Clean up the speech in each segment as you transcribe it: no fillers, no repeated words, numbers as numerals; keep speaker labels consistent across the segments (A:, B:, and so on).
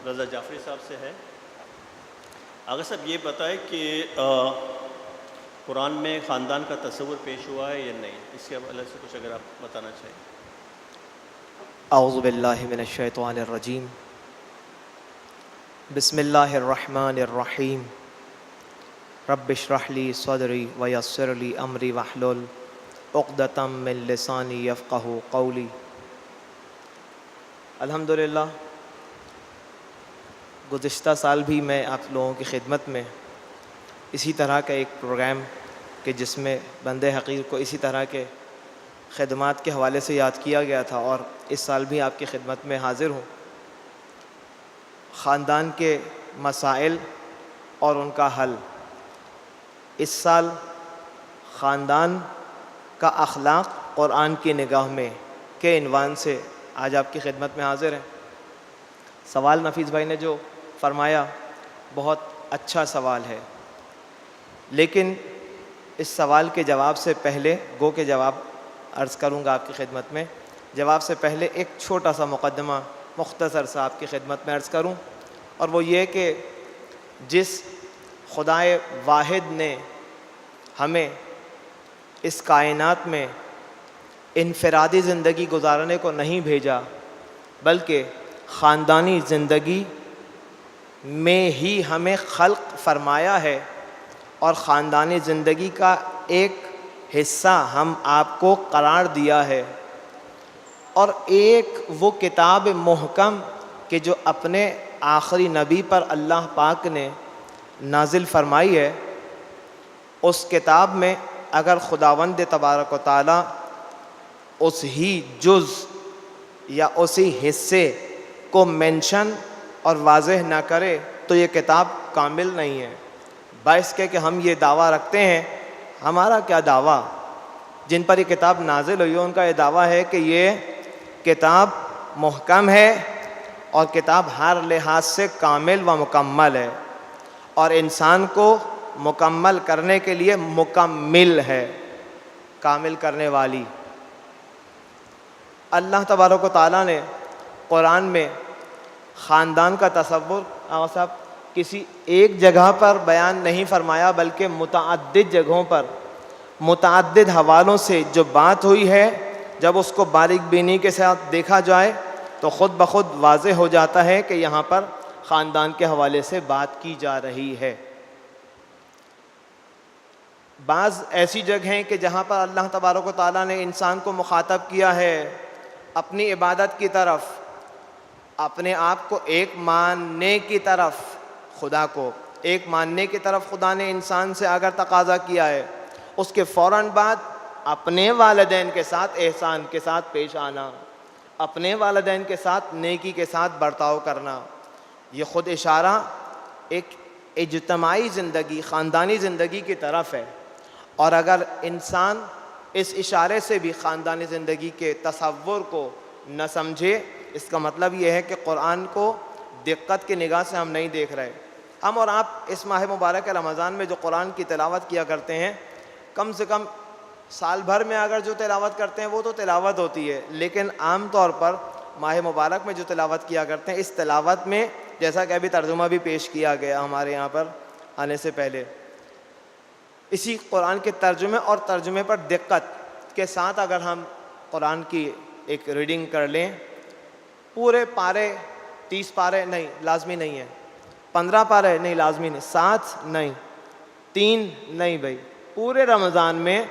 A: رضا جعفری صاحب سے ہے۔ آغا صاحب یہ بتائیں کہ قرآن میں خاندان کا تصور پیش ہوا ہے یا نہیں، اس کے حوالے سے کچھ اگر آپ بتانا چاہیں۔
B: اعوذ باللہ من الشیطان الرجیم، بسم اللہ الرحمن الرحیم، رب اشرح لی صدری ویسر لی امری واحلل عقدۃ من لسانی یفقہوا قولی۔ الحمدللہ گزشتہ سال بھی میں آپ لوگوں کی خدمت میں اسی طرح کا ایک پروگرام کہ جس میں بندے حقیر کو اسی طرح کے خدمات کے حوالے سے یاد کیا گیا تھا، اور اس سال بھی آپ کی خدمت میں حاضر ہوں۔ خاندان کے مسائل اور ان کا حل۔ اس سال خاندان کا اخلاق قرآن کی نگاہ میں کے عنوان سے آج آپ کی خدمت میں حاضر ہیں۔ سوال نفیس بھائی نے جو فرمایا بہت اچھا سوال ہے، لیکن اس سوال کے جواب سے پہلے گو کے جواب عرض کروں گا آپ کی خدمت میں۔ جواب سے پہلے ایک چھوٹا سا مقدمہ مختصر سا آپ کی خدمت میں عرض کروں، اور وہ یہ کہ جس خدائے واحد نے ہمیں اس کائنات میں انفرادی زندگی گزارنے کو نہیں بھیجا، بلکہ خاندانی زندگی میں ہی ہمیں خلق فرمایا ہے، اور خاندانی زندگی کا ایک حصہ ہم آپ کو قرار دیا ہے، اور ایک وہ کتاب محکم کہ جو اپنے آخری نبی پر اللہ پاک نے نازل فرمائی ہے، اس کتاب میں اگر خداوند تبارک و تعالی اس ہی جز یا اسی حصے کو مینشن اور واضح نہ کرے تو یہ کتاب کامل نہیں ہے۔ باعث کہ ہم یہ دعویٰ رکھتے ہیں، ہمارا کیا دعویٰ، جن پر یہ کتاب نازل ہوئی ہے ان کا یہ دعویٰ ہے کہ یہ کتاب محکم ہے، اور کتاب ہر لحاظ سے کامل و مکمل ہے، اور انسان کو مکمل کرنے کے لیے مکمل ہے، کامل کرنے والی۔ اللہ تبارک و تعالیٰ نے قرآن میں خاندان کا تصور آقا صاحب کسی ایک جگہ پر بیان نہیں فرمایا، بلکہ متعدد جگہوں پر متعدد حوالوں سے جو بات ہوئی ہے، جب اس کو باریک بینی کے ساتھ دیکھا جائے تو خود بخود واضح ہو جاتا ہے کہ یہاں پر خاندان کے حوالے سے بات کی جا رہی ہے۔ بعض ایسی جگہیں کہ جہاں پر اللہ تبارک و تعالیٰ نے انسان کو مخاطب کیا ہے اپنی عبادت کی طرف، اپنے آپ کو ایک ماننے کی طرف، خدا کو ایک ماننے کی طرف خدا نے انسان سے اگر تقاضا کیا ہے، اس کے فوراً بعد اپنے والدین کے ساتھ احسان کے ساتھ پیش آنا، اپنے والدین کے ساتھ نیکی کے ساتھ برتاؤ کرنا، یہ خود اشارہ ایک اجتماعی زندگی، خاندانی زندگی کی طرف ہے۔ اور اگر انسان اس اشارے سے بھی خاندانی زندگی کے تصور کو نہ سمجھے، اس کا مطلب یہ ہے کہ قرآن کو دقت کی نگاہ سے ہم نہیں دیکھ رہے۔ ہم اور آپ اس ماہ مبارک رمضان میں جو قرآن کی تلاوت کیا کرتے ہیں، کم سے کم سال بھر میں اگر جو تلاوت کرتے ہیں وہ تو تلاوت ہوتی ہے، لیکن عام طور پر ماہ مبارک میں جو تلاوت کیا کرتے ہیں، اس تلاوت میں جیسا کہ ابھی ترجمہ بھی پیش کیا گیا ہمارے یہاں پر آنے سے پہلے، اسی قرآن کے ترجمے اور ترجمے پر دقت کے ساتھ اگر ہم قرآن کی ایک ریڈنگ کر لیں، پورے پارے 30 پارے نہیں لازمی نہیں ہے، 15 پارے نہیں لازمی نہیں، 7 نہیں، 3 نہیں بھائی، پورے رمضان میں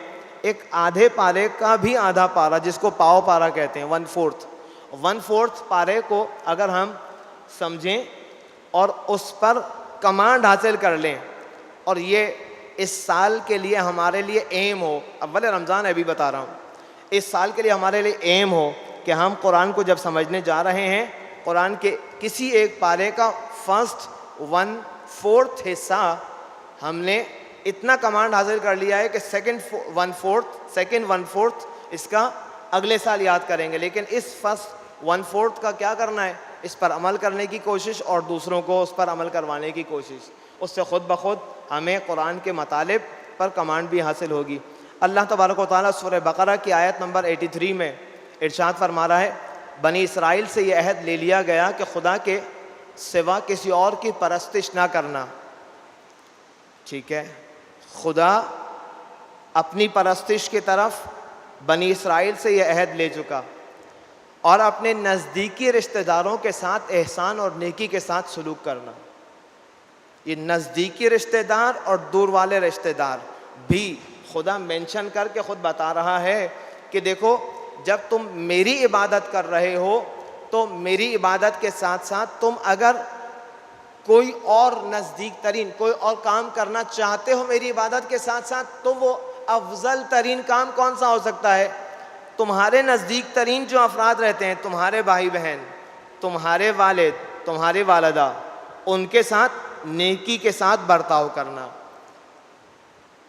B: ایک آدھے پارے کا بھی آدھا پارا، جس کو پاؤ پارا کہتے ہیں، 1/4 پارے کو اگر ہم سمجھیں اور اس پر کمانڈ حاصل کر لیں، اور یہ اس سال کے لیے ہمارے لیے ایم ہو، اول رمضان ابھی بتا رہا ہوں، اس سال کے لیے ہمارے لیے ایم ہو کہ ہم قرآن کو جب سمجھنے جا رہے ہیں، قرآن کے کسی ایک پارے کا فرسٹ 1/4 حصہ ہم نے اتنا کمانڈ حاصل کر لیا ہے کہ سیکنڈ 1/4 اس کا اگلے سال یاد کریں گے، لیکن اس فرسٹ 1/4 کا کیا کرنا ہے، اس پر عمل کرنے کی کوشش اور دوسروں کو اس پر عمل کروانے کی کوشش، اس سے خود بخود ہمیں قرآن کے مطالب پر کمانڈ بھی حاصل ہوگی۔ اللہ تبارک و تعالیٰ سورہ بقرہ کی آیت نمبر 83 میں ارشاد فرما رہا ہے، بنی اسرائیل سے یہ عہد لے لیا گیا کہ خدا کے سوا کسی اور کی پرستش نہ کرنا. ٹھیک ہے, خدا اپنی پرستش کی طرف بنی اسرائیل سے یہ عہد لے چکا, اور اپنے نزدیکی رشتہ داروں کے ساتھ احسان اور نیکی کے ساتھ سلوک کرنا. یہ نزدیکی رشتہ دار اور دور والے رشتہ دار بھی خدا مینشن کر کے خود بتا رہا ہے کہ دیکھو, جب تم میری عبادت کر رہے ہو تو میری عبادت کے ساتھ ساتھ تم اگر کوئی اور نزدیک ترین کوئی اور کام کرنا چاہتے ہو میری عبادت کے ساتھ ساتھ, تو وہ افضل ترین کام کون سا ہو سکتا ہے؟ تمہارے نزدیک ترین جو افراد رہتے ہیں, تمہارے بھائی بہن, تمہارے والد, تمہاری والدہ, ان کے ساتھ نیکی کے ساتھ برتاؤ کرنا.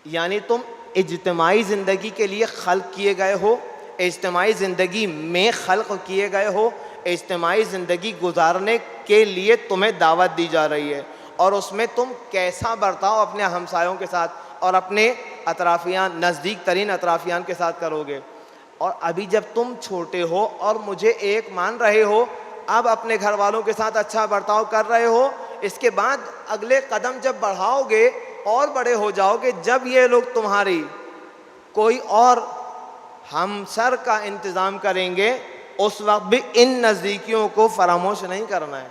B: یعنی تم اجتماعی زندگی کے لیے خلق کیے گئے ہو, اجتماعی زندگی میں خلق کیے گئے ہو, اجتماعی زندگی گزارنے کے لیے تمہیں دعوت دی جا رہی ہے, اور اس میں تم کیسا برتاؤ اپنے ہمسایوں کے ساتھ اور اپنے اطرافیان, نزدیک ترین اطرافیان کے ساتھ کرو گے. اور ابھی جب تم چھوٹے ہو اور مجھے ایک مان رہے ہو, اب اپنے گھر والوں کے ساتھ اچھا برتاؤ کر رہے ہو, اس کے بعد اگلے قدم جب بڑھاؤ گے اور بڑے ہو جاؤ گے, جب یہ لوگ تمہاری کوئی اور ہمسر کا انتظام کریں گے, اس وقت بھی ان نزدیکیوں کو فراموش نہیں کرنا ہے.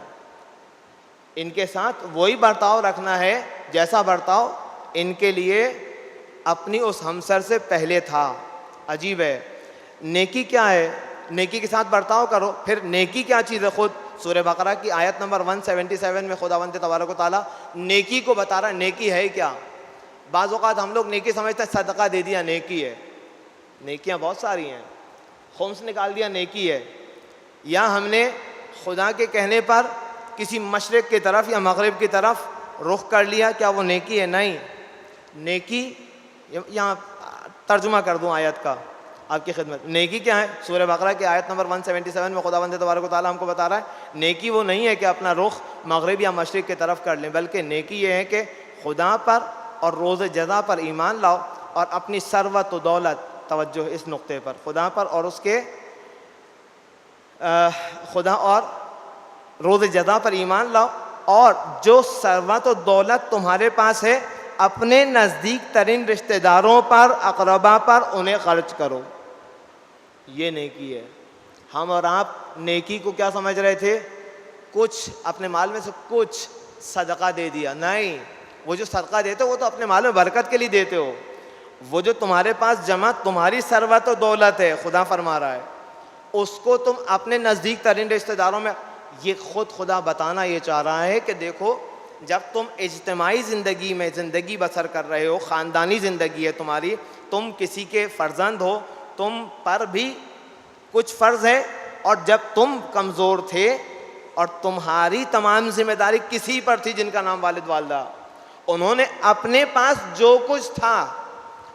B: ان کے ساتھ وہی برتاؤ رکھنا ہے جیسا برتاؤ ان کے لیے اپنی اس ہمسر سے پہلے تھا. عجیب ہے, نیکی کیا ہے؟ نیکی کے ساتھ برتاؤ کرو. پھر نیکی کیا چیز ہے؟ خود سورہ بقرہ کی آیت نمبر 177 میں خداوند تبارک و تعالیٰ نیکی کو بتا رہا ہے. نیکی ہے کیا؟ بعض اوقات ہم لوگ نیکی سمجھتے ہیں صدقہ دے دیا نیکی ہے. نیکیاں بہت ساری ہیں. خمس نکال دیا نیکی ہے, یا ہم نے خدا کے کہنے پر کسی مشرق کی طرف یا مغرب کی طرف رخ کر لیا, کیا وہ نیکی ہے؟ نہیں. نیکی, یہاں ترجمہ کر دوں آیت کا آپ کی خدمت. نیکی کیا ہے؟ سورہ بقرہ کی آیت نمبر 177 میں خداوند تبارک و تعالیٰ ہم کو بتا رہا ہے نیکی وہ نہیں ہے کہ اپنا رخ مغرب یا مشرق کی طرف کر لیں, بلکہ نیکی یہ ہے کہ خدا پر اور روز جزا پر ایمان لاؤ, اور اپنی ثروت و دولت, توجہ اس نقطے پر, خدا پر اور اس کے خدا اور روز جزا پر ایمان لاؤ, اور جو ثروت و دولت تمہارے پاس ہے اپنے نزدیک ترین رشتہ داروں پر, اقربا پر انہیں خرچ کرو. یہ نیکی ہے. ہم اور آپ نیکی کو کیا سمجھ رہے تھے؟ کچھ اپنے مال میں سے کچھ صدقہ دے دیا. نہیں, وہ جو صدقہ دیتے ہو وہ تو اپنے مال میں برکت کے لیے دیتے ہو. وہ جو تمہارے پاس جمع تمہاری ثروت و دولت ہے, خدا فرما رہا ہے, اس کو تم اپنے نزدیک ترین رشتہ داروں میں, یہ خود خدا بتانا یہ چاہ رہا ہے کہ دیکھو جب تم اجتماعی زندگی میں زندگی بسر کر رہے ہو, خاندانی زندگی ہے تمہاری, تم کسی کے فرزند ہو, تم پر بھی کچھ فرض ہے, اور جب تم کمزور تھے اور تمہاری تمام ذمہ داری کسی پر تھی جن کا نام والد والدہ, انہوں نے اپنے پاس جو کچھ تھا,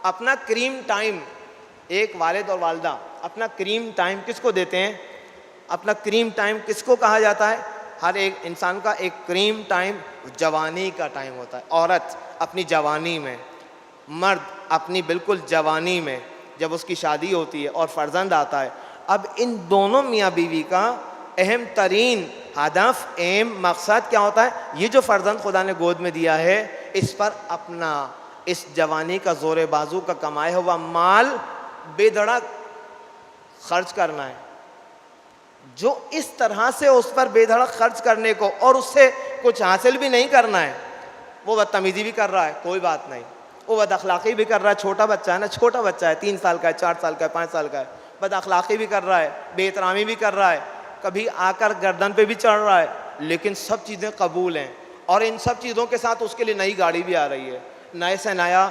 B: اپنا کریم ٹائم, ایک والد اور والدہ اپنا کریم ٹائم کس کو دیتے ہیں؟ اپنا کریم ٹائم کس کو کہا جاتا ہے؟ ہر ایک انسان کا ایک کریم ٹائم جوانی کا ٹائم ہوتا ہے. عورت اپنی جوانی میں, مرد اپنی بالکل جوانی میں, جب اس کی شادی ہوتی ہے اور فرزند آتا ہے. اب ان دونوں میاں بیوی کا اہم ترین ہدف, ایم, مقصد کیا ہوتا ہے؟ یہ جو فرزند خدا نے گود میں دیا ہے اس پر اپنا اس جوانی کا زور بازو کا کمایا ہوا مال بے دھڑک خرچ کرنا ہے. جو اس طرح سے اس پر بے دھڑک خرچ کرنے کو اور اس سے کچھ حاصل بھی نہیں کرنا ہے, وہ بدتمیزی بھی کر رہا ہے, کوئی بات نہیں, وہ بد اخلاقی بھی کر رہا ہے. چھوٹا بچہ ہے نا, چھوٹا بچہ ہے, 3 سال کا ہے, 4 سال کا ہے, 5 سال کا ہے, بد اخلاقی بھی کر رہا ہے, بے احترامی بھی کر رہا ہے, کبھی آ کر گردن پہ بھی چڑھ رہا ہے, لیکن سب چیزیں قبول ہیں. اور ان سب چیزوں کے ساتھ اس کے لیے نئی گاڑی بھی آ رہی ہے, نئے سے نیا,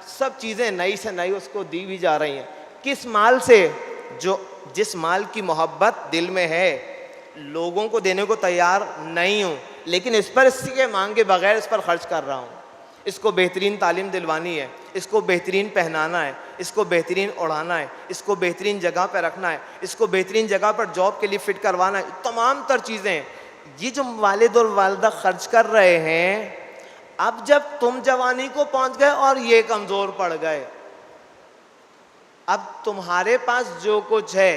B: سب چیزیں نئی سے نئی اس کو دی بھی جا رہی ہیں. کس مال سے؟ جس مال کی محبت دل میں ہے, لوگوں کو دینے کو تیار نہیں ہوں, لیکن اس پر اس کے مانگے بغیر اس پر خرچ کر رہا ہوں. اس کو بہترین تعلیم دلوانی ہے, اس کو بہترین پہنانا ہے, اس کو بہترین اڑانا ہے, اس کو بہترین جگہ پہ رکھنا ہے, اس کو بہترین جگہ پر جاب کے لیے فٹ کروانا ہے. تمام تر چیزیں یہ جو والد اور والدہ خرچ کر رہے ہیں, اب جب تم جوانی کو پہنچ گئے اور یہ کمزور پڑ گئے, اب تمہارے پاس جو کچھ ہے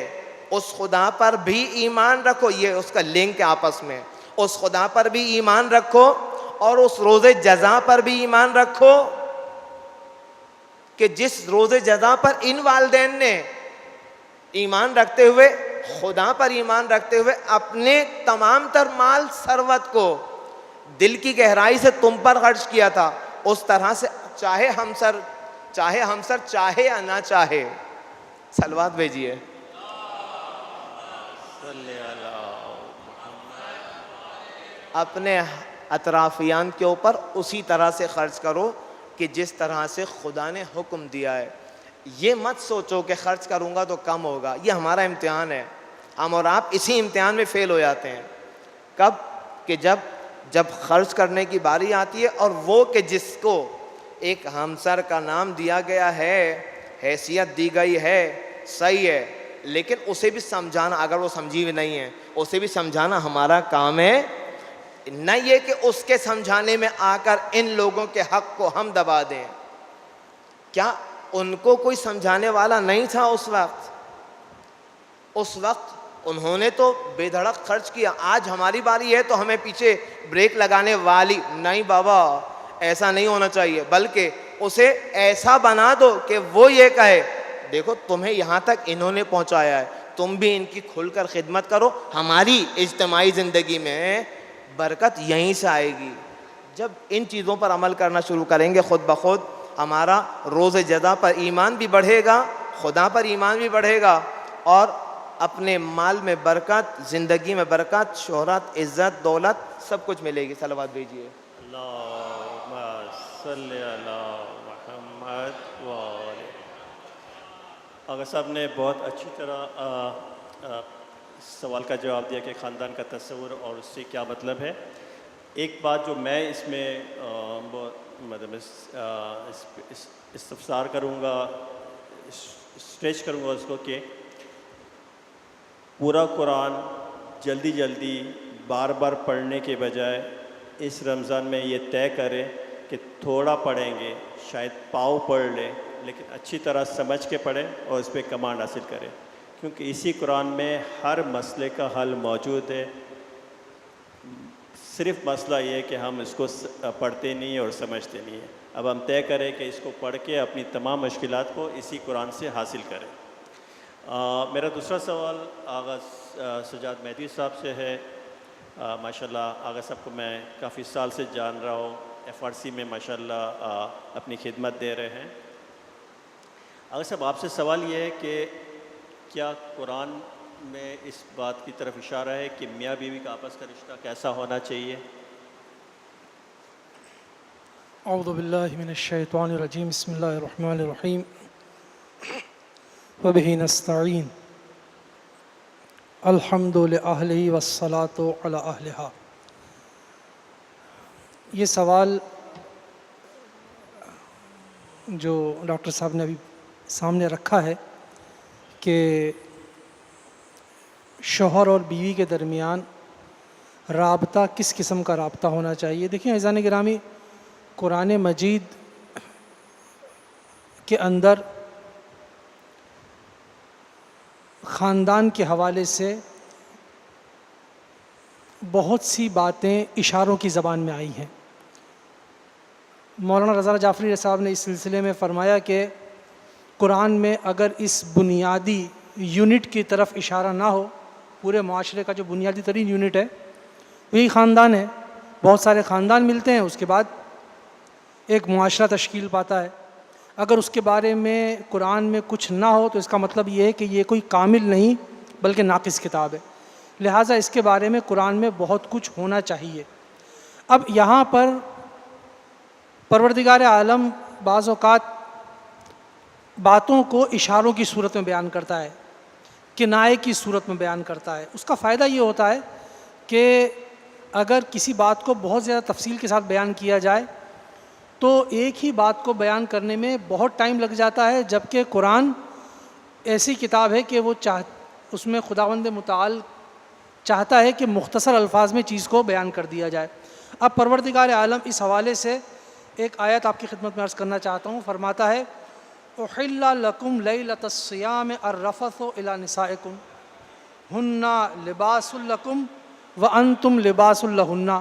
B: اس خدا پر بھی ایمان رکھو. یہ اس کا لنک ہے آپس میں. اس خدا پر بھی ایمان رکھو اور اس روز جزا پر بھی ایمان رکھو کہ جس روز جزا پر ان والدین نے ایمان رکھتے ہوئے، خدا پر ایمان رکھتے ہوئے اپنے تمام تر مال ثروت کو دل کی گہرائی سے تم پر خرچ کیا تھا، اس طرح سے چاہے ہمسر چاہے یا نہ چاہے، صلوات بھیجیے.
A: صلی اللہ
B: اپنے اطرافیان کے اوپر اسی طرح سے خرچ کرو کہ جس طرح سے خدا نے حکم دیا ہے. یہ مت سوچو کہ خرچ کروں گا تو کم ہوگا. یہ ہمارا امتحان ہے، ہم اور آپ اسی امتحان میں فیل ہو جاتے ہیں. کب؟ کہ جب خرچ کرنے کی باری آتی ہے، اور وہ کہ جس کو ایک ہمسر کا نام دیا گیا ہے، حیثیت دی گئی ہے، صحیح ہے، لیکن اسے بھی سمجھانا، اگر وہ سمجھی بھی نہیں ہے اسے بھی سمجھانا ہمارا کام ہے. نہ یہ کہ اس کے سمجھانے میں آ کر ان لوگوں کے حق کو ہم دبا دیں. کیا ان کو کوئی سمجھانے والا نہیں تھا اس وقت؟ اس وقت انہوں نے تو بے دھڑک خرچ کیا. آج ہماری باری ہے تو ہمیں پیچھے بریک لگانے والی نہیں. بابا ایسا نہیں ہونا چاہیے، بلکہ اسے ایسا بنا دو کہ وہ یہ کہے دیکھو تمہیں یہاں تک انہوں نے پہنچایا ہے، تم بھی ان کی کھل کر خدمت کرو. ہماری اجتماعی زندگی میں برکت یہیں سے آئے گی. جب ان چیزوں پر عمل کرنا شروع کریں گے، خود بخود ہمارا روز جزا پر ایمان بھی بڑھے گا، خدا پر ایمان بھی بڑھے گا، اور اپنے مال میں برکت، زندگی میں برکت، شہرت، عزت، دولت سب کچھ ملے گی. صلوات بھیجیے.
A: اللہم صلی علی محمد وآلہ. آغا صاحب نے بہت اچھی طرح سوال کا جواب دیا کہ خاندان کا تصور اور اس سے کیا مطلب ہے. ایک بات جو میں اس میں مطلب استفسار کروں گا، اسٹریچ کروں گا اس کو، کہ پورا قرآن جلدی بار بار پڑھنے کے بجائے اس رمضان میں یہ طے کرے کہ تھوڑا پڑھیں گے، شاید پاؤ پڑھ لیں، لیکن اچھی طرح سمجھ کے پڑھیں اور اس پہ کمانڈ حاصل کریں، کیونکہ اسی قرآن میں ہر مسئلے کا حل موجود ہے. صرف مسئلہ یہ ہے کہ ہم اس کو پڑھتے نہیں اور سمجھتے نہیں ہیں. اب ہم طے کریں کہ اس کو پڑھ کے اپنی تمام مشکلات کو اسی قرآن سے حاصل کریں. میرا دوسرا سوال آغا سجاد مہدی صاحب سے ہے. ماشاءاللہ آغا صاحب کو میں کافی سال سے جان رہا ہوں، FRC میں ماشاءاللہ اپنی خدمت دے رہے ہیں. آغا صاحب آپ سے سوال یہ ہے کہ کیا قرآن میں اس بات کی طرف اشارہ ہے کہ میاں بیوی کا آپس کا رشتہ کیسا ہونا چاہیے؟
C: اعوذ باللہ من الشیطان الرجیم. بسم اللہ الرحمن الرحیم. وبہ نستعین. الحمد لأہلہ والصلاة علی اہلہا. یہ سوال جو ڈاکٹر صاحب نے ابھی سامنے رکھا ہے کہ شوہر اور بیوی کے درمیان رابطہ کس قسم کا رابطہ ہونا چاہیے. دیکھیں عزیزان گرامی، قرآن مجید کے اندر خاندان کے حوالے سے بہت سی باتیں اشاروں کی زبان میں آئی ہیں. مولانا رضا جعفری صاحب نے اس سلسلے میں فرمایا کہ قرآن میں اگر اس بنیادی یونٹ کی طرف اشارہ نہ ہو، پورے معاشرے کا جو بنیادی ترین یونٹ ہے وہی خاندان ہے. بہت سارے خاندان ملتے ہیں، اس کے بعد ایک معاشرہ تشکیل پاتا ہے. اگر اس کے بارے میں قرآن میں کچھ نہ ہو تو اس کا مطلب یہ ہے کہ یہ کوئی کامل نہیں بلکہ ناقص کتاب ہے. لہٰذا اس کے بارے میں قرآن میں بہت کچھ ہونا چاہیے. اب یہاں پر پروردگار عالم بعض اوقات باتوں کو اشاروں کی صورت میں بیان کرتا ہے، کنائے کی صورت میں بیان کرتا ہے. اس کا فائدہ یہ ہوتا ہے کہ اگر کسی بات کو بہت زیادہ تفصیل کے ساتھ بیان کیا جائے تو ایک ہی بات کو بیان کرنے میں بہت ٹائم لگ جاتا ہے، جبکہ قرآن ایسی کتاب ہے کہ وہ اس میں خداوند متعال چاہتا ہے کہ مختصر الفاظ میں چیز کو بیان کر دیا جائے. اب پروردگار عالم اس حوالے سے ایک آیت آپ کی خدمت میں عرض کرنا چاہتا ہوں. فرماتا ہے احل لکم لیلۃ الصیام الرفث الی نسائکم ہن لباس لکم وَأَنْتُمْ لِبَاسٌ لَهُنَّ.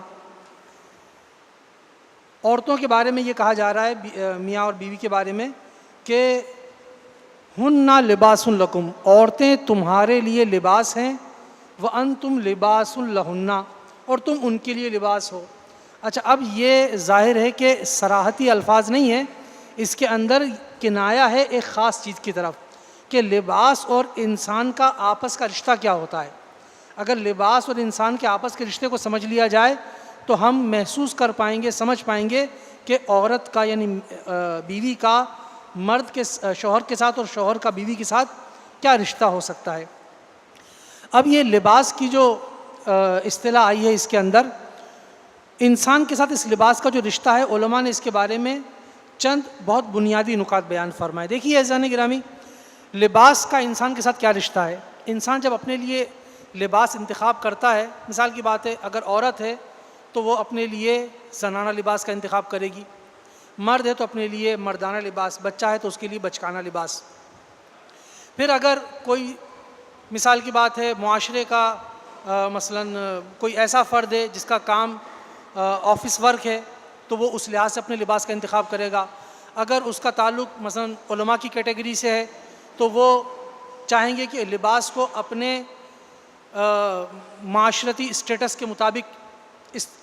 C: عورتوں کے بارے میں یہ کہا جا رہا ہے میاں اور بیوی کے بارے میں کہ ہنّ لباس لکم، عورتیں تمہارے لیے لباس ہیں، وَأَنْتُمْ لِبَاسٌ لَهُنَّ، اور تم ان کے لیے لباس ہو. اچھا، اب یہ ظاہر ہے کہ صراحتی الفاظ نہیں ہیں، اس کے اندر کنایا ہے ایک خاص چیز کی طرف کہ لباس اور انسان کا آپس کا رشتہ کیا ہوتا ہے. اگر لباس اور انسان کے آپس کے رشتے کو سمجھ لیا جائے تو ہم محسوس کر پائیں گے، سمجھ پائیں گے کہ عورت کا یعنی بیوی کا مرد کے شوہر کے ساتھ اور شوہر کا بیوی کے ساتھ کیا رشتہ ہو سکتا ہے. اب یہ لباس کی جو اصطلاح آئی ہے اس کے اندر انسان کے ساتھ اس لباس کا جو رشتہ ہے، علماء نے اس کے بارے میں چند بہت بنیادی نکات بیان فرمائے. دیکھیے عزیزان گرامی، لباس کا انسان کے ساتھ کیا رشتہ ہے. انسان جب اپنے لیے لباس انتخاب کرتا ہے، مثال کی بات ہے اگر عورت ہے تو وہ اپنے لیے زنانہ لباس کا انتخاب کرے گی، مرد ہے تو اپنے لیے مردانہ لباس، بچہ ہے تو اس کے لیے بچکانہ لباس. پھر اگر کوئی مثال کی بات ہے معاشرے کا مثلاً کوئی ایسا فرد ہے جس کا کام آفس ورک ہے تو وہ اس لحاظ سے اپنے لباس کا انتخاب کرے گا. اگر اس کا تعلق مثلاً علماء کی کیٹیگری سے ہے تو وہ چاہیں گے کہ لباس کو اپنے معاشرتی اسٹیٹس کے مطابق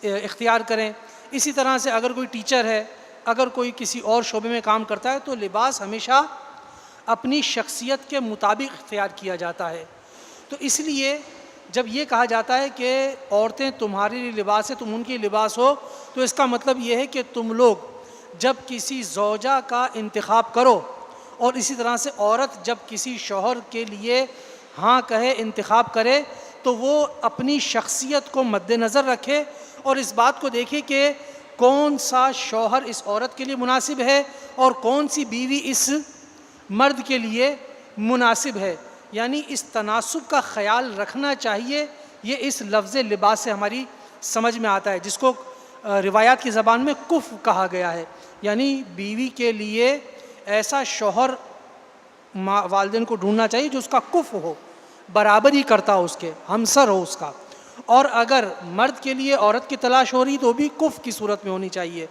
C: اختیار کریں. اسی طرح سے اگر کوئی ٹیچر ہے، اگر کوئی کسی اور شعبے میں کام کرتا ہے تو لباس ہمیشہ اپنی شخصیت کے مطابق اختیار کیا جاتا ہے. تو اس لیے جب یہ کہا جاتا ہے کہ عورتیں تمہارے لیے لباس ہے، تم ان کے لباس ہو، تو اس کا مطلب یہ ہے کہ تم لوگ جب کسی زوجہ کا انتخاب کرو اور اسی طرح سے عورت جب کسی شوہر کے لیے ہاں کہے، انتخاب کرے، تو وہ اپنی شخصیت کو مد نظر رکھے اور اس بات کو دیکھے کہ کون سا شوہر اس عورت کے لیے مناسب ہے اور کون سی بیوی اس مرد کے لیے مناسب ہے. یعنی اس تناسب کا خیال رکھنا چاہیے. یہ اس لفظ لباس سے ہماری سمجھ میں آتا ہے، جس کو روایات کی زبان میں کف کہا گیا ہے. یعنی بیوی کے لیے ایسا شوہر والدین کو ڈھونڈنا چاہیے جو اس کا کف ہو، برابری کرتا ہو، اس کے ہمسر ہو اس کا. اور اگر مرد کے لیے عورت کی تلاش ہو رہی تو بھی کف کی صورت میں ہونی چاہیے.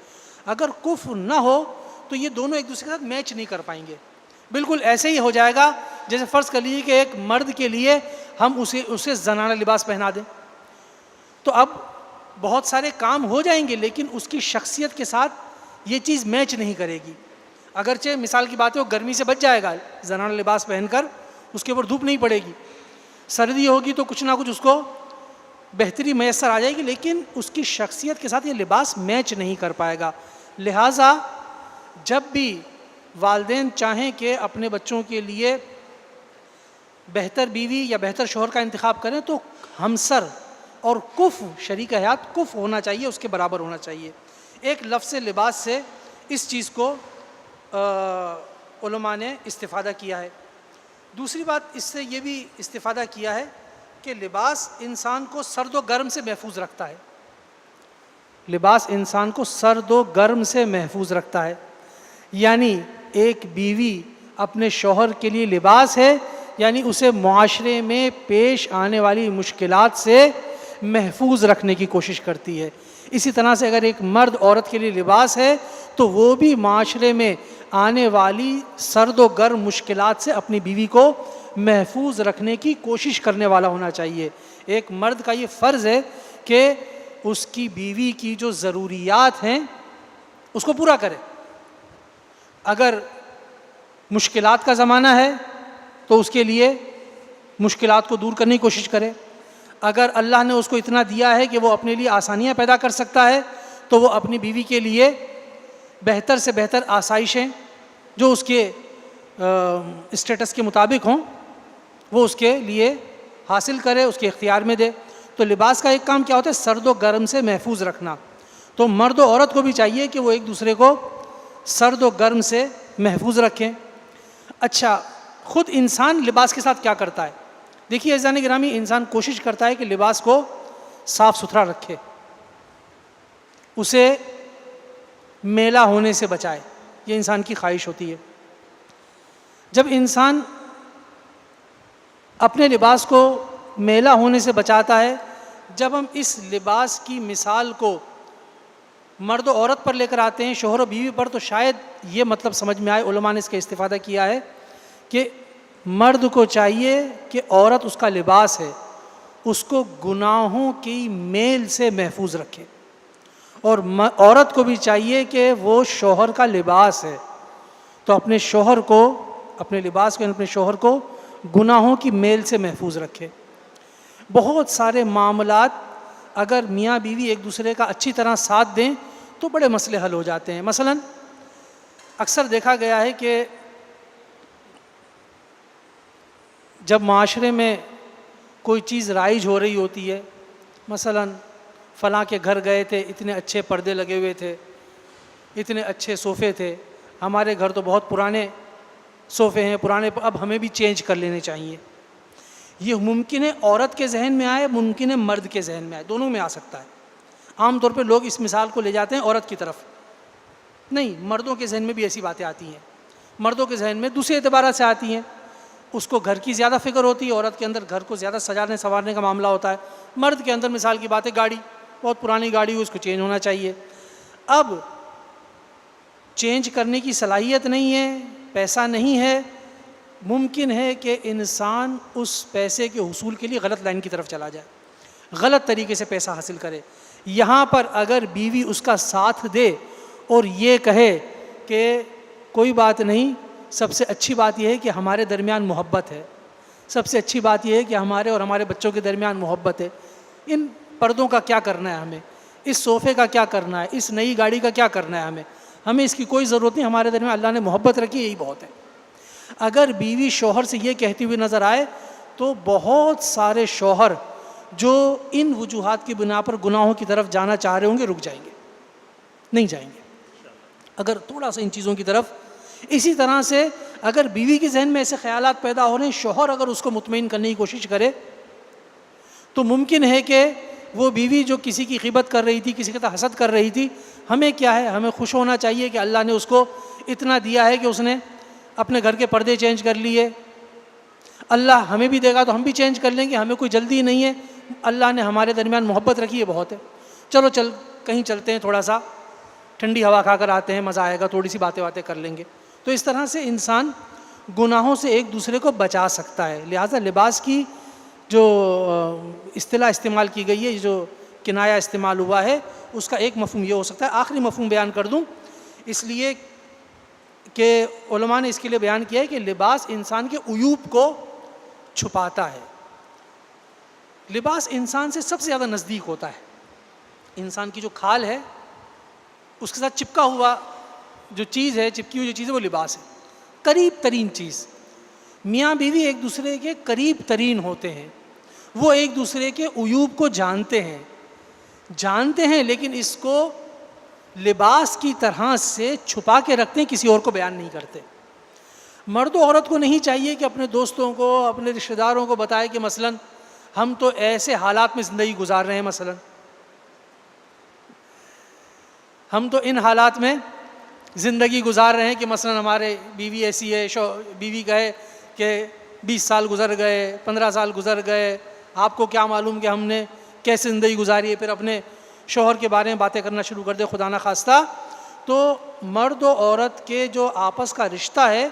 C: اگر کف نہ ہو تو یہ دونوں ایک دوسرے کے ساتھ میچ نہیں کر پائیں گے. بالکل ایسے ہی ہو جائے گا جیسے فرض کر لیجیے کہ ایک مرد کے لیے ہم اسے زنانہ لباس پہنا دیں تو اب بہت سارے کام ہو جائیں گے لیکن اس کی شخصیت کے ساتھ یہ چیز میچ نہیں کرے گی. اگرچہ مثال کی بات ہے وہ گرمی سے بچ جائے گا زنانہ لباس پہن کر، اس کے اوپر دھوپ نہیں پڑے گی، سردی ہوگی تو کچھ نہ کچھ اس کو بہتری میسر آ جائے گی، لیکن اس کی شخصیت کے ساتھ یہ لباس میچ نہیں کر پائے گا. لہٰذا جب بھی والدین چاہیں کہ اپنے بچوں کے لیے بہتر بیوی یا بہتر شوہر کا انتخاب کریں تو ہمسر اور کف، شریک حیات کف ہونا چاہیے، اس کے برابر ہونا چاہیے. ایک لفظ لباس سے اس چیز کو علماء نے استفادہ کیا ہے. دوسری بات اس سے یہ بھی استفادہ کیا ہے کہ لباس انسان کو سرد و گرم سے محفوظ رکھتا ہے. لباس انسان کو سرد و گرم سے محفوظ رکھتا ہے. یعنی ایک بیوی اپنے شوہر کے لیے لباس ہے، یعنی اسے معاشرے میں پیش آنے والی مشکلات سے محفوظ رکھنے کی کوشش کرتی ہے. اسی طرح سے اگر ایک مرد عورت کے لیے لباس ہے تو وہ بھی معاشرے میں آنے والی سرد و گرم مشکلات سے اپنی بیوی کو محفوظ رکھنے کی کوشش کرنے والا ہونا چاہیے. ایک مرد کا یہ فرض ہے کہ اس کی بیوی کی جو ضروریات ہیں اس کو پورا کرے. اگر مشکلات کا زمانہ ہے تو اس کے لیے مشکلات کو دور کرنے کی کوشش کرے. اگر اللہ نے اس کو اتنا دیا ہے کہ وہ اپنے لیے آسانیاں پیدا کر سکتا ہے تو وہ اپنی بیوی کے لیے بہتر سے بہتر آسائشیں جو اس کے اسٹیٹس کے مطابق ہوں وہ اس کے لیے حاصل کرے، اس کے اختیار میں دے. تو لباس کا ایک کام کیا ہوتا ہے؟ سرد و گرم سے محفوظ رکھنا. تو مرد و عورت کو بھی چاہیے کہ وہ ایک دوسرے کو سرد و گرم سے محفوظ رکھیں. اچھا، خود انسان لباس کے ساتھ کیا کرتا ہے؟ دیکھیے عزیزان گرامی، انسان کوشش کرتا ہے کہ لباس کو صاف ستھرا رکھے، اسے میلا ہونے سے بچائے. یہ انسان کی خواہش ہوتی ہے. جب انسان اپنے لباس کو میلا ہونے سے بچاتا ہے جب ہم اس لباس کی مثال کو مرد و عورت پر لے کر آتے ہیں، شوہر و بیوی پر، تو شاید یہ مطلب سمجھ میں آئے، علماء نے اس کا استفادہ کیا ہے کہ مرد کو چاہیے کہ عورت اس کا لباس ہے، اس کو گناہوں کی میل سے محفوظ رکھے، اور عورت کو بھی چاہیے کہ وہ شوہر کا لباس ہے تو اپنے شوہر کو، اپنے لباس کو، اپنے شوہر کو گناہوں کی میل سے محفوظ رکھے۔ بہت سارے معاملات اگر میاں بیوی ایک دوسرے کا اچھی طرح ساتھ دیں تو بڑے مسئلے حل ہو جاتے ہیں۔ مثلا اکثر دیکھا گیا ہے کہ جب معاشرے میں کوئی چیز رائج ہو رہی ہوتی ہے، مثلا فلاں کے گھر گئے تھے، اتنے اچھے پردے لگے ہوئے تھے، اتنے اچھے صوفے تھے، ہمارے گھر تو بہت پرانے صوفے ہیں، پرانے، اب ہمیں بھی چینج کر لینے چاہیے۔ یہ ممکن ہے عورت کے ذہن میں آئے، ممکن ہے مرد کے ذہن میں آئے، دونوں میں آ سکتا ہے۔ عام طور پہ لوگ اس مثال کو لے جاتے ہیں عورت کی طرف، نہیں، مردوں کے ذہن میں بھی ایسی باتیں آتی ہیں، مردوں کے ذہن میں دوسرے اعتبارات سے آتی ہیں۔ اس کو گھر کی زیادہ فکر ہوتی ہے، عورت کے اندر گھر کو زیادہ سجانے سنوارنے کا معاملہ ہوتا ہے، مرد کے اندر مثال کی بات ہے گاڑی، بہت پرانی گاڑی ہو، اس کو چینج ہونا چاہیے۔ اب چینج کرنے کی صلاحیت نہیں ہے، پیسہ نہیں ہے، ممکن ہے کہ انسان اس پیسے کے حصول کے لیے غلط لائن کی طرف چلا جائے، غلط طریقے سے پیسہ حاصل کرے۔ یہاں پر اگر بیوی اس کا ساتھ دے اور یہ کہے کہ کوئی بات نہیں، سب سے اچھی بات یہ ہے کہ ہمارے درمیان محبت ہے، سب سے اچھی بات یہ ہے کہ ہمارے اور ہمارے بچوں کے درمیان محبت ہے، ان پردوں کا کیا کرنا ہے ہمیں، اس صوفے کا کیا کرنا ہے، اس نئی گاڑی کا کیا کرنا ہے ہمیں اس کی کوئی ضرورت نہیں، ہمارے درمیان اللہ نے محبت رکھی، یہی بہت ہے۔ اگر بیوی شوہر سے یہ کہتی ہوئی نظر آئے تو بہت سارے شوہر جو ان وجوہات کی بنا پر گناہوں کی طرف جانا چاہ رہے ہوں گے رک جائیں گے، نہیں جائیں گے، اگر تھوڑا سا ان چیزوں کی طرف۔ اسی طرح سے اگر بیوی کے ذہن میں ایسے خیالات پیدا ہو رہے ہیں، شوہر اگر اس کو مطمئن کرنے کی کوشش کرے تو ممکن ہے کہ وہ بیوی جو کسی کی غیبت کر رہی تھی، کسی کا حسد کر رہی تھی، ہمیں کیا ہے، ہمیں خوش ہونا چاہیے کہ اللہ نے اس کو اتنا دیا ہے کہ اس نے اپنے گھر کے پردے چینج کر لیے، اللہ ہمیں بھی دے گا تو ہم بھی چینج کر لیں گے، ہمیں کوئی جلدی نہیں ہے، اللہ نے ہمارے درمیان محبت رکھی ہے، بہت ہے، چلو کہیں چلتے ہیں، تھوڑا سا ٹھنڈی ہوا کھا کر آتے ہیں، مزہ آئے گا، تھوڑی سی باتیں کر لیں گے۔ تو اس طرح سے انسان گناہوں سے ایک دوسرے کو بچا سکتا ہے۔ لہٰذا لباس کی جو اصطلاح استعمال کی گئی ہے، جو کنایا استعمال ہوا ہے، اس کا ایک مفہوم یہ ہو سکتا ہے۔ آخری مفہوم بیان کر دوں، اس لیے کہ علماء نے اس کے لیے بیان کیا ہے کہ لباس انسان کے عیوب کو چھپاتا ہے۔ لباس انسان سے سب سے زیادہ نزدیک ہوتا ہے، انسان کی جو کھال ہے اس کے ساتھ چپکا ہوا جو چیز ہے، چپکی ہوئی جو چیز ہے، وہ لباس ہے، قریب ترین چیز۔ میاں بیوی ایک دوسرے کے قریب ترین ہوتے ہیں، وہ ایک دوسرے کے عیوب کو جانتے ہیں لیکن اس کو لباس کی طرح سے چھپا کے رکھتے ہیں، کسی اور کو بیان نہیں کرتے۔ مرد و عورت کو نہیں چاہیے کہ اپنے دوستوں کو، اپنے رشتہ داروں کو بتائے کہ مثلا ہم تو ایسے حالات میں زندگی گزار رہے ہیں، مثلا ہم تو ان حالات میں زندگی گزار رہے ہیں کہ مثلا ہمارے بیوی ایسی ہے، بیوی کہے کہ 20 سال گزر گئے، 15 سال گزر گئے، آپ کو کیا معلوم کہ ہم نے کیسے زندگی گزاری ہے، پھر اپنے شوہر کے بارے میں باتیں کرنا شروع کر دے، خدا نہ خواستہ۔ تو مرد و عورت کے جو آپس کا رشتہ ہے،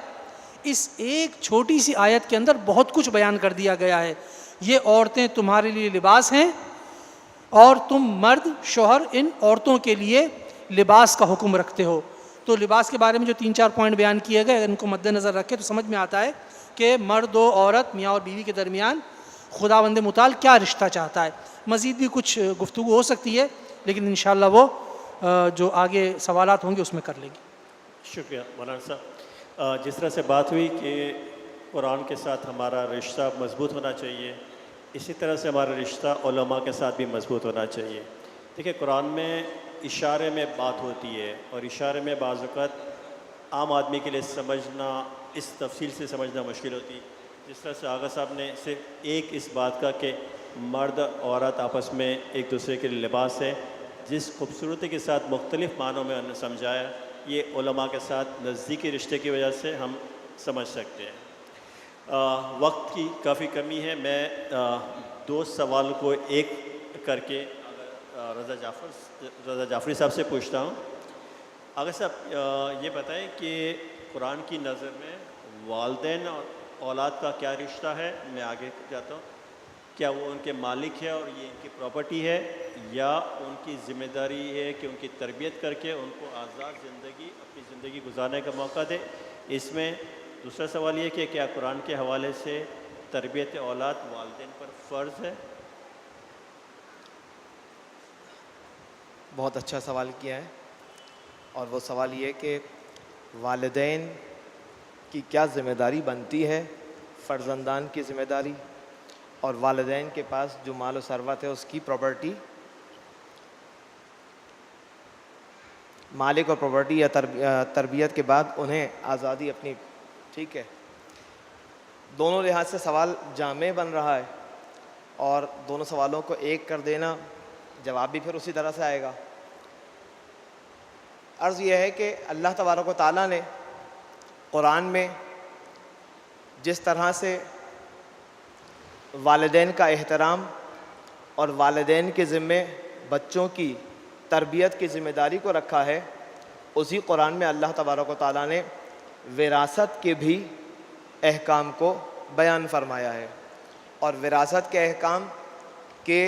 C: اس ایک چھوٹی سی آیت کے اندر بہت کچھ بیان کر دیا گیا ہے۔ یہ عورتیں تمہارے لیے لباس ہیں اور تم مرد شوہر ان عورتوں کے لیے لباس کا حکم رکھتے ہو۔ تو لباس کے بارے میں جو 3-4 پوائنٹ بیان کیے گئے، ان کو مد نظر رکھے تو سمجھ میں آتا ہے کہ مرد و عورت، میاں اور بیوی کے درمیان خداوند متعال کیا رشتہ چاہتا ہے۔ مزید بھی کچھ گفتگو ہو سکتی ہے لیکن انشاءاللہ وہ جو آگے سوالات ہوں گے اس میں کر لیں گے۔
A: شکریہ مولانا صاحب۔ جس طرح سے بات ہوئی کہ قرآن کے ساتھ ہمارا رشتہ مضبوط ہونا چاہیے، اسی طرح سے ہمارا رشتہ علماء کے ساتھ بھی مضبوط ہونا چاہیے۔ دیکھیں، قرآن میں اشارے میں بات ہوتی ہے اور اشارے میں بعض اوقات عام آدمی کے لیے سمجھنا، اس تفصیل سے سمجھنا مشکل ہوتی۔ جس طرح سے آغا صاحب نے صرف ایک اس بات کا کہ مرد عورت آپس میں ایک دوسرے کے لیے لباس ہے، جس خوبصورتی کے ساتھ مختلف معنوں میں انہوں نے سمجھایا، یہ علماء کے ساتھ نزدیکی رشتے کی وجہ سے ہم سمجھ سکتے ہیں۔ وقت کی کافی کمی ہے، میں 2 سوال کو ایک کر کے رضا جعفری صاحب سے پوچھتا ہوں. اگر صاحب یہ بتائیں کہ قرآن کی نظر میں والدین اور اولاد کا کیا رشتہ ہے؟ میں آگے جاتا ہوں. کیا وہ ان کے مالک ہے اور یہ ان کی پراپرٹی ہے، یا ان کی ذمہ داری ہے کہ ان کی تربیت کر کے ان کو آزاد زندگی اپنی زندگی گزارنے کا موقع دے؟ اس میں دوسرا سوال یہ کہ کیا قرآن کے حوالے سے تربیت اولاد والدین پر فرض ہے؟
B: بہت اچھا سوال کیا ہے، اور وہ سوال یہ کہ والدین کی کیا ذمہ داری بنتی ہے، فرزندان کی ذمہ داری، اور والدین کے پاس جو مال و ثروت ہے اس کی پراپرٹی، مالک اور پراپرٹی یا تربیت کے بعد انہیں آزادی اپنی. ٹھیک ہے، دونوں لحاظ سے سوال جامع بن رہا ہے، اور دونوں سوالوں کو ایک کر دینا جواب بھی پھر اسی طرح سے آئے گا. عرض یہ ہے کہ اللہ تبارک و تعالیٰ نے قرآن میں جس طرح سے والدین کا احترام اور والدین کے ذمے بچوں کی تربیت کی ذمہ داری کو رکھا ہے، اسی قرآن میں اللہ تبارک و تعالیٰ نے وراثت کے بھی احکام کو بیان فرمایا ہے. اور وراثت کے احکام کہ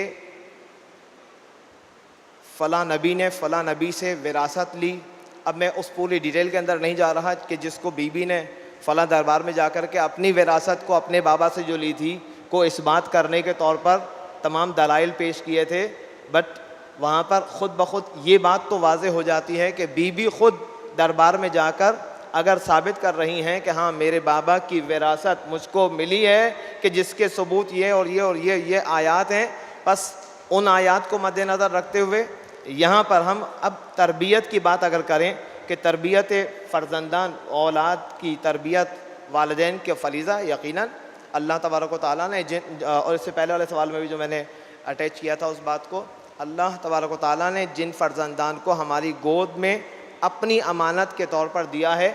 B: فلاں نبی نے فلاں نبی سے وراثت لی. اب میں اس پوری ڈیٹیل کے اندر نہیں جا رہا کہ جس کو بی بی نے فلاں دربار میں جا کر کے اپنی وراثت کو اپنے بابا سے جو لی تھی کو اس بات کرنے کے طور پر تمام دلائل پیش کیے تھے، بٹ وہاں پر خود بخود یہ بات تو واضح ہو جاتی ہے کہ بی بی خود دربار میں جا کر اگر ثابت کر رہی ہیں کہ ہاں میرے بابا کی وراثت مجھ کو ملی ہے، کہ جس کے ثبوت یہ اور یہ اور یہ آیات ہیں، بس ان آیات کو مد نظر رکھتے ہوئے یہاں پر ہم اب تربیت کی بات اگر کریں کہ تربیت فرزندان، اولاد کی تربیت والدین کے فریضہ یقیناً اللہ تبارک و تعالیٰ نے اور اس سے پہلے والے سوال میں بھی جو میں نے اٹیچ کیا تھا اس بات کو، اللہ تبارک و تعالیٰ نے جن فرزندان کو ہماری گود میں اپنی امانت کے طور پر دیا ہے،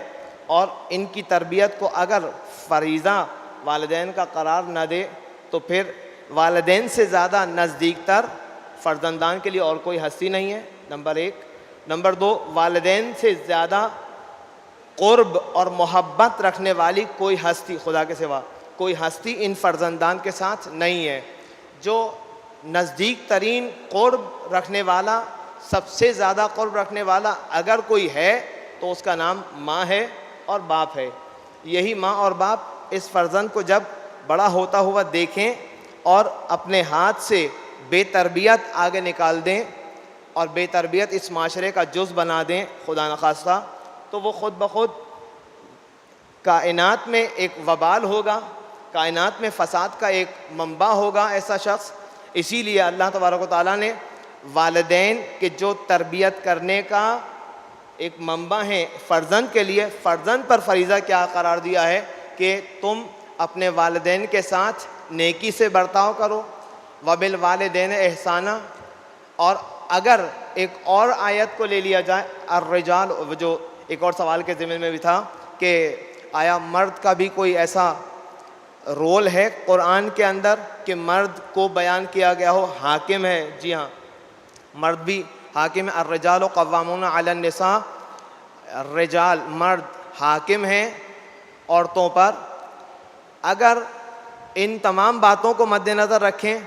B: اور ان کی تربیت کو اگر فریضہ والدین کا قرار نہ دے تو پھر والدین سے زیادہ نزدیک تر فرزندان کے لیے اور کوئی ہستی نہیں ہے، نمبر ایک. نمبر دو، والدین سے زیادہ قرب اور محبت رکھنے والی کوئی ہستی خدا کے سوا کوئی ہستی ان فرزندان کے ساتھ نہیں ہے. جو نزدیک ترین قرب رکھنے والا، سب سے زیادہ قرب رکھنے والا اگر کوئی ہے تو اس کا نام ماں ہے اور باپ ہے. یہی ماں اور باپ اس فرزند کو جب بڑا ہوتا ہوا دیکھیں اور اپنے ہاتھ سے بے تربیت آگے نکال دیں اور بے تربیت اس معاشرے کا جز بنا دیں خدا نخواستہ، تو وہ خود بخود کائنات میں ایک وبال ہوگا، کائنات میں فساد کا ایک منبع ہوگا ایسا شخص. اسی لیے اللہ تبارک و تعالیٰ نے والدین کے جو تربیت کرنے کا ایک منبع ہے فرزند کے لیے، فرزند پر فریضہ کیا قرار دیا ہے کہ تم اپنے والدین کے ساتھ نیکی سے برتاؤ کرو، وبالوالدین احسانہ. اور اگر ایک اور آیت کو لے لیا جائے الرجال، جو ایک اور سوال کے ضمن میں بھی تھا کہ آیا مرد کا بھی کوئی ایسا رول ہے قرآن کے اندر کہ مرد کو بیان کیا گیا ہو حاکم ہے؟ جی ہاں، مرد بھی حاکم ہے. الرجال قوامون علی النساء، الرجال مرد حاکم ہیں عورتوں پر. اگر ان تمام باتوں کو مد نظر رکھیں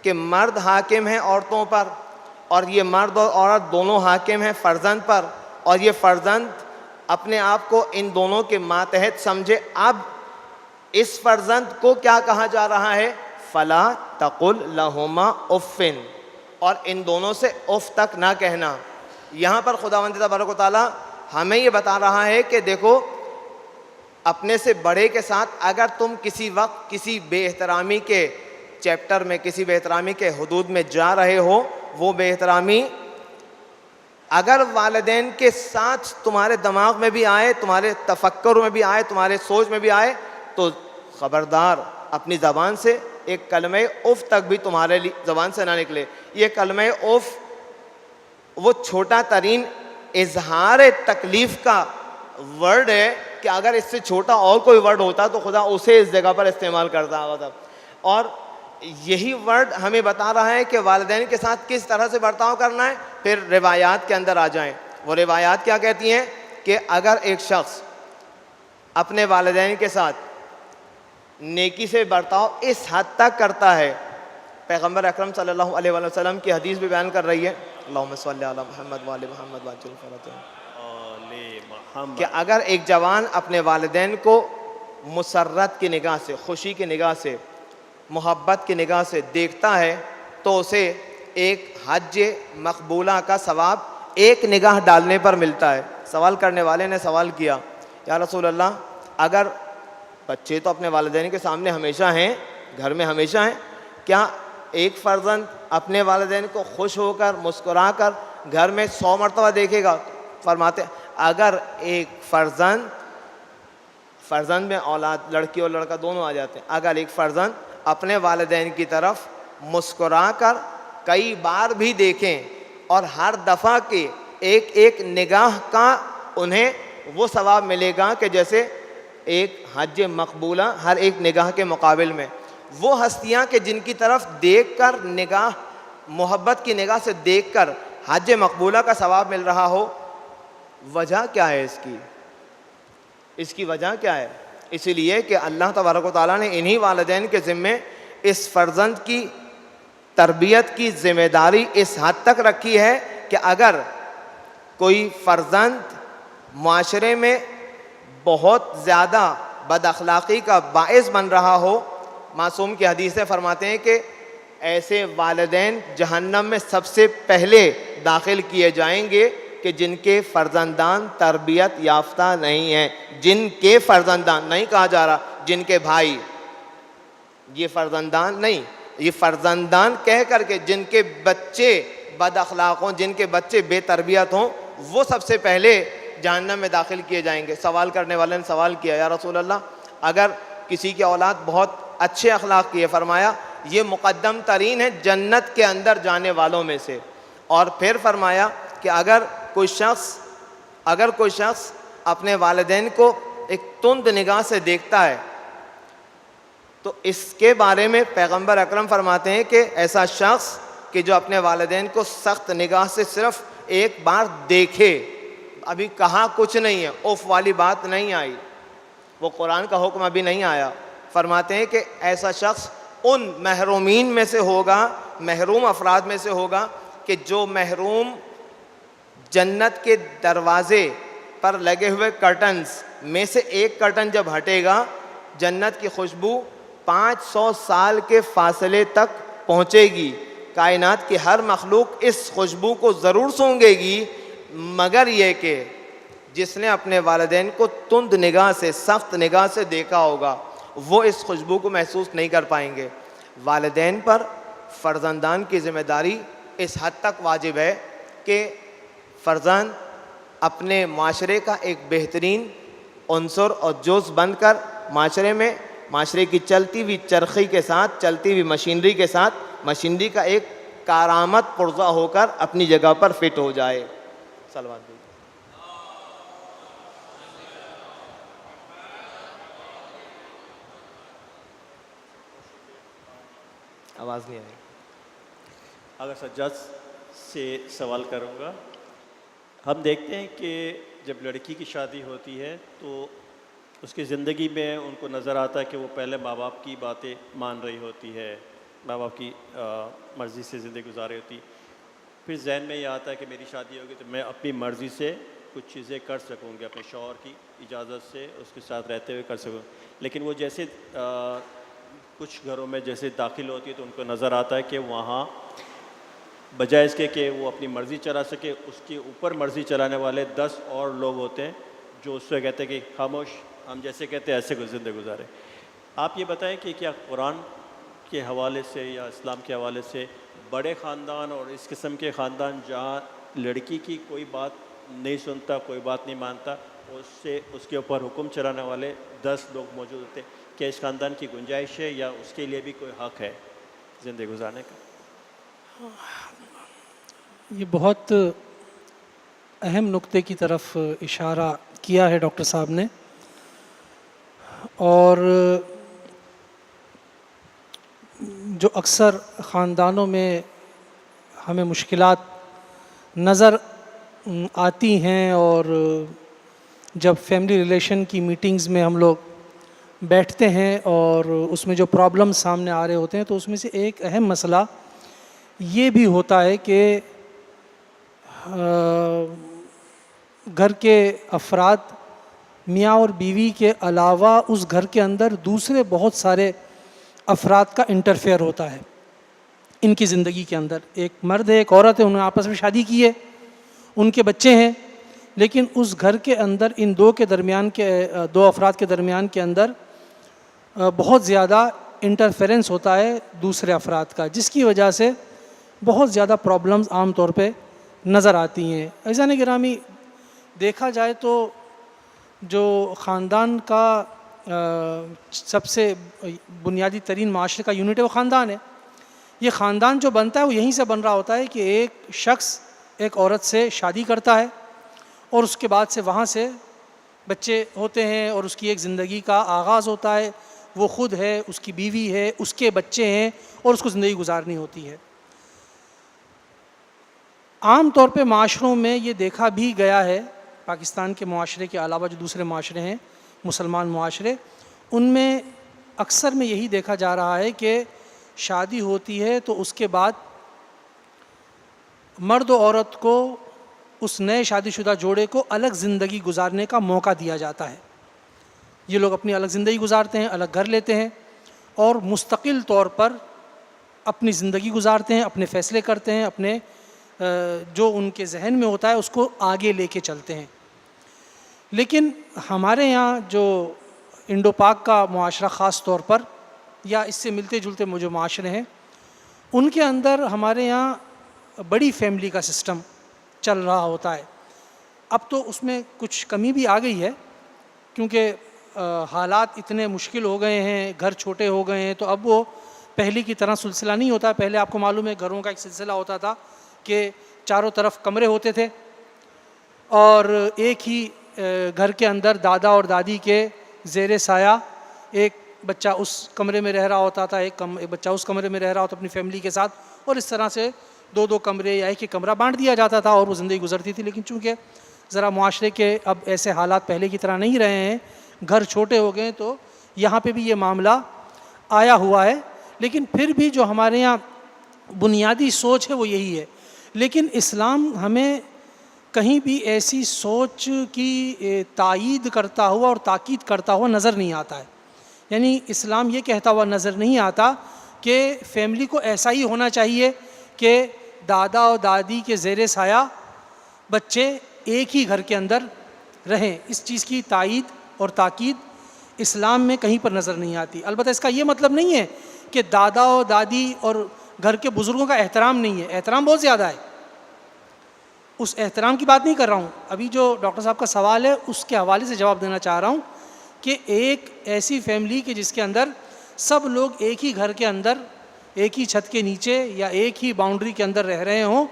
B: کہ مرد حاکم ہیں عورتوں پر، اور یہ مرد اور عورت دونوں حاکم ہیں فرزند پر، اور یہ فرزند اپنے آپ کو ان دونوں کے ماتحت سمجھے، اب اس فرزند کو کیا کہا جا رہا ہے؟ فلا تقل لہما اف، اور ان دونوں سے اف تک نہ کہنا. یہاں پر خداوند تبارک و تعالیٰ ہمیں یہ بتا رہا ہے کہ دیکھو، اپنے سے بڑے کے ساتھ اگر تم کسی وقت کسی بے احترامی کے چیپٹر میں، کسی بے احترامی کے حدود میں جا رہے ہو، وہ بے احترامی اگر والدین کے ساتھ تمہارے دماغ میں بھی آئے، تمہارے تفکر میں بھی آئے، تمہارے سوچ میں بھی آئے، تو خبردار اپنی زبان سے ایک کلمہ اف تک بھی تمہارے زبان سے نہ نکلے. یہ کلمہ اف وہ چھوٹا ترین اظہار تکلیف کا ورڈ ہے کہ اگر اس سے چھوٹا اور کوئی ورڈ ہوتا تو خدا اسے اس جگہ پر استعمال کرتا ہوتا. اور یہی ورڈ ہمیں بتا رہا ہے کہ والدین کے ساتھ کس طرح سے برتاؤ کرنا ہے. پھر روایات کے اندر آ جائیں. وہ روایات کیا کہتی ہیں کہ اگر ایک شخص اپنے والدین کے ساتھ نیکی سے برتاؤ اس حد تک کرتا ہے, پیغمبر اکرم صلی اللہ علیہ وآلہ وسلم کی حدیث بھی بیان کر رہی ہے, اللہم صلی علی محمد وآل محمد وعجل فرجہ, کہ اگر ایک جوان اپنے والدین کو مسرت کی نگاہ سے, خوشی کی نگاہ سے, محبت کی نگاہ سے دیکھتا ہے تو اسے ایک حج مقبولہ کا ثواب ایک نگاہ ڈالنے پر ملتا ہے. سوال کرنے والے نے سوال کیا, یا رسول اللہ, اگر بچے تو اپنے والدین کے سامنے ہمیشہ ہیں, گھر میں ہمیشہ ہیں, کیا ایک فرزند اپنے والدین کو خوش ہو کر مسکرا کر گھر میں 100 مرتبہ دیکھے گا؟ فرماتے اگر ایک فرزند میں اولاد لڑکی اور لڑکا دونوں آ جاتے ہیں, اگر ایک فرزند اپنے والدین کی طرف مسکرا کر کئی بار بھی دیکھیں اور ہر دفعہ کے ایک ایک نگاہ کا انہیں وہ ثواب ملے گا کہ جیسے ایک حج مقبولہ ہر ایک نگاہ کے مقابل میں. وہ ہستیاں کہ جن کی طرف دیکھ کر نگاہ, محبت کی نگاہ سے دیکھ کر حج مقبولہ کا ثواب مل رہا ہو, وجہ کیا ہے اس کی وجہ کیا ہے؟ اسی لیے کہ اللہ تبارک و تعالیٰ نے انہی والدین کے ذمے اس فرزند کی تربیت کی ذمہ داری اس حد تک رکھی ہے کہ اگر کوئی فرزند معاشرے میں بہت زیادہ بد اخلاقی کا باعث بن رہا ہو, معصوم کی حدیثیں فرماتے ہیں کہ ایسے والدین جہنم میں سب سے پہلے داخل کیے جائیں گے کہ جن کے فرزندان تربیت یافتہ نہیں ہیں. جن کے فرزندان نہیں کہا جا رہا جن کے بھائی, یہ فرزندان نہیں, یہ فرزندان کہہ کر کے جن کے بچے بد اخلاق ہوں, جن کے بچے بے تربیت ہوں, وہ سب سے پہلے جہنم میں داخل کیے جائیں گے. سوال کرنے والے نے سوال کیا, یا رسول اللہ, اگر کسی کی اولاد بہت اچھے اخلاق کی ہے, فرمایا یہ مقدم ترین ہے جنت کے اندر جانے والوں میں سے. اور پھر فرمایا کہ اگر کوئی شخص اپنے والدین کو ایک تند نگاہ سے دیکھتا ہے تو اس کے بارے میں پیغمبر اکرم فرماتے ہیں کہ ایسا شخص کہ جو اپنے والدین کو سخت نگاہ سے صرف ایک بار دیکھے, ابھی کہا کچھ نہیں ہے, اوف والی بات نہیں آئی, وہ قرآن کا حکم ابھی نہیں آیا, فرماتے ہیں کہ ایسا شخص ان محرومین میں سے ہوگا, محروم افراد میں سے ہوگا کہ جو محروم جنت کے دروازے پر لگے ہوئے کرٹنز میں سے ایک کرٹن جب ہٹے گا, جنت کی خوشبو 500 سال کے فاصلے تک پہنچے گی. کائنات کی ہر مخلوق اس خوشبو کو ضرور سونگے گی, مگر یہ کہ جس نے اپنے والدین کو تند نگاہ سے, سخت نگاہ سے دیکھا ہوگا, وہ اس خوشبو کو محسوس نہیں کر پائیں گے. والدین پر فرزندان کی ذمہ داری اس حد تک واجب ہے کہ فرزند اپنے معاشرے کا ایک بہترین عنصر اور جز بن کر معاشرے کی چلتی ہوئی چرخی کے ساتھ, چلتی ہوئی مشینری کے ساتھ, مشینری کا ایک کارآمد پرزہ ہو کر اپنی جگہ پر فٹ ہو جائے. سلمان بھائی آواز نہیں آئی.
A: اگر سجاد سے سوال کروں گا, ہم دیکھتے ہیں کہ جب لڑکی کی شادی ہوتی ہے تو اس کی زندگی میں ان کو نظر آتا ہے کہ وہ پہلے ماں باپ کی باتیں مان رہی ہوتی ہے, ماں باپ کی مرضی سے زندگی گزار رہی ہوتی. پھر ذہن میں یہ آتا ہے کہ میری شادی ہوگی تو میں اپنی مرضی سے کچھ چیزیں کر سکوں گی, اپنے شوہر کی اجازت سے اس کے ساتھ رہتے ہوئے کر سکوں. لیکن وہ جیسے کچھ گھروں میں جیسے داخل ہوتی ہے تو ان کو نظر آتا ہے کہ وہاں بجائے اس کے کہ وہ اپنی مرضی چلا سکے, اس کے اوپر مرضی چلانے والے 10 اور لوگ ہوتے ہیں جو اس سے کہتے ہیں کہ خاموش, ہم جیسے کہتے ہیں ایسے زندگی گزارے. آپ یہ بتائیں کہ کیا قرآن کے حوالے سے یا اسلام کے حوالے سے بڑے خاندان اور اس قسم کے خاندان جہاں لڑکی کی کوئی بات نہیں سنتا, کوئی بات نہیں مانتا, اس کے اوپر حکم چلانے والے 10 لوگ موجود ہوتے ہیں, کیا اس خاندان کی گنجائش ہے یا اس کے لیے بھی کوئی حق ہے زندگی گزارنے کا؟
C: یہ بہت اہم نقطے کی طرف اشارہ کیا ہے ڈاکٹر صاحب نے, اور جو اکثر خاندانوں میں ہمیں مشکلات نظر آتی ہیں، اور جب فیملی ریلیشن کی میٹنگز میں ہم لوگ بیٹھتے ہیں اور اس میں جو پرابلم سامنے آ رہے ہوتے ہیں، تو اس میں سے ایک اہم مسئلہ یہ بھی ہوتا ہے کہ گھر کے افراد میاں اور بیوی کے علاوہ اس گھر کے اندر دوسرے بہت سارے افراد کا انٹرفیئر ہوتا ہے ان کی زندگی کے اندر. ایک مرد ہے، ایک عورت ہے، انہوں نے آپس میں شادی کی ہے، ان کے بچے ہیں، لیکن اس گھر کے اندر ان دو افراد کے درمیان کے اندر بہت زیادہ انٹرفیرنس ہوتا ہے دوسرے افراد کا، جس کی وجہ سے بہت زیادہ پرابلمز عام طور پہ نظر آتی ہیں. عزیزان گرامی، دیکھا جائے تو جو خاندان کا سب سے بنیادی ترین معاشرے کا یونٹ ہے وہ خاندان ہے. یہ خاندان جو بنتا ہے وہ یہیں سے بن رہا ہوتا ہے کہ ایک شخص ایک عورت سے شادی کرتا ہے اور اس کے بعد سے وہاں سے بچے ہوتے ہیں اور اس کی ایک زندگی کا آغاز ہوتا ہے. وہ خود ہے، اس کی بیوی ہے، اس کے بچے ہیں، اور اس کو زندگی گزارنی ہوتی ہے. عام طور پہ معاشروں میں یہ دیکھا بھی گیا ہے، پاکستان کے معاشرے کے علاوہ جو دوسرے معاشرے ہیں مسلمان معاشرے، ان میں اکثر میں یہی دیکھا جا رہا ہے کہ شادی ہوتی ہے تو اس کے بعد مرد و عورت کو، اس نئے شادی شدہ جوڑے کو الگ زندگی گزارنے کا موقع دیا جاتا ہے. یہ لوگ اپنی الگ زندگی گزارتے ہیں، الگ گھر لیتے ہیں اور مستقل طور پر اپنی زندگی گزارتے ہیں، اپنے فیصلے کرتے ہیں، اپنے جو ان کے ذہن میں ہوتا ہے اس کو آگے لے کے چلتے ہیں. لیکن ہمارے یہاں جو انڈو پاک کا معاشرہ خاص طور پر، یا اس سے ملتے جلتے جو معاشرے ہیں، ان کے اندر ہمارے یہاں بڑی فیملی کا سسٹم چل رہا ہوتا ہے. اب تو اس میں کچھ کمی بھی آ گئی ہے، کیونکہ حالات اتنے مشکل ہو گئے ہیں، گھر چھوٹے ہو گئے ہیں، تو اب وہ پہلے کی طرح سلسلہ نہیں ہوتا. پہلے آپ کو معلوم ہے گھروں کا ایک سلسلہ ہوتا تھا کہ چاروں طرف کمرے ہوتے تھے اور ایک ہی گھر کے اندر دادا اور دادی کے زیر سایہ ایک بچہ اس کمرے میں رہ رہا ہوتا تھا، ایک بچہ اس کمرے میں رہ رہا ہوتا اپنی فیملی کے ساتھ، اور اس طرح سے دو کمرے یا ایک ہی کمرہ بانٹ دیا جاتا تھا اور وہ زندگی گزرتی تھی. لیکن چونکہ ذرا معاشرے کے اب ایسے حالات پہلے کی طرح نہیں رہے ہیں، گھر چھوٹے ہو گئے، تو یہاں پہ بھی یہ معاملہ آیا ہوا ہے. لیکن پھر بھی جو ہمارے یہاں بنیادی سوچ ہے وہ یہی ہے. لیکن اسلام ہمیں کہیں بھی ایسی سوچ کی تائید کرتا ہوا اور تاکید کرتا ہوا نظر نہیں آتا ہے. یعنی اسلام یہ کہتا ہوا نظر نہیں آتا کہ فیملی کو ایسا ہی ہونا چاہیے کہ دادا اور دادی کے زیر سایہ بچے ایک ہی گھر کے اندر رہیں. اس چیز کی تائید اور تاکید اسلام میں کہیں پر نظر نہیں آتی. البتہ اس کا یہ مطلب نہیں ہے کہ دادا اور دادی اور گھر کے بزرگوں کا احترام نہیں ہے. احترام بہت زیادہ ہے، اس احترام کی بات نہیں کر رہا ہوں. ابھی جو ڈاکٹر صاحب کا سوال ہے اس کے حوالے سے جواب دینا چاہ رہا ہوں کہ ایک ایسی فیملی کہ جس کے اندر سب لوگ ایک ہی گھر کے اندر، ایک ہی چھت کے نیچے یا ایک ہی باؤنڈری کے اندر رہ رہے ہوں،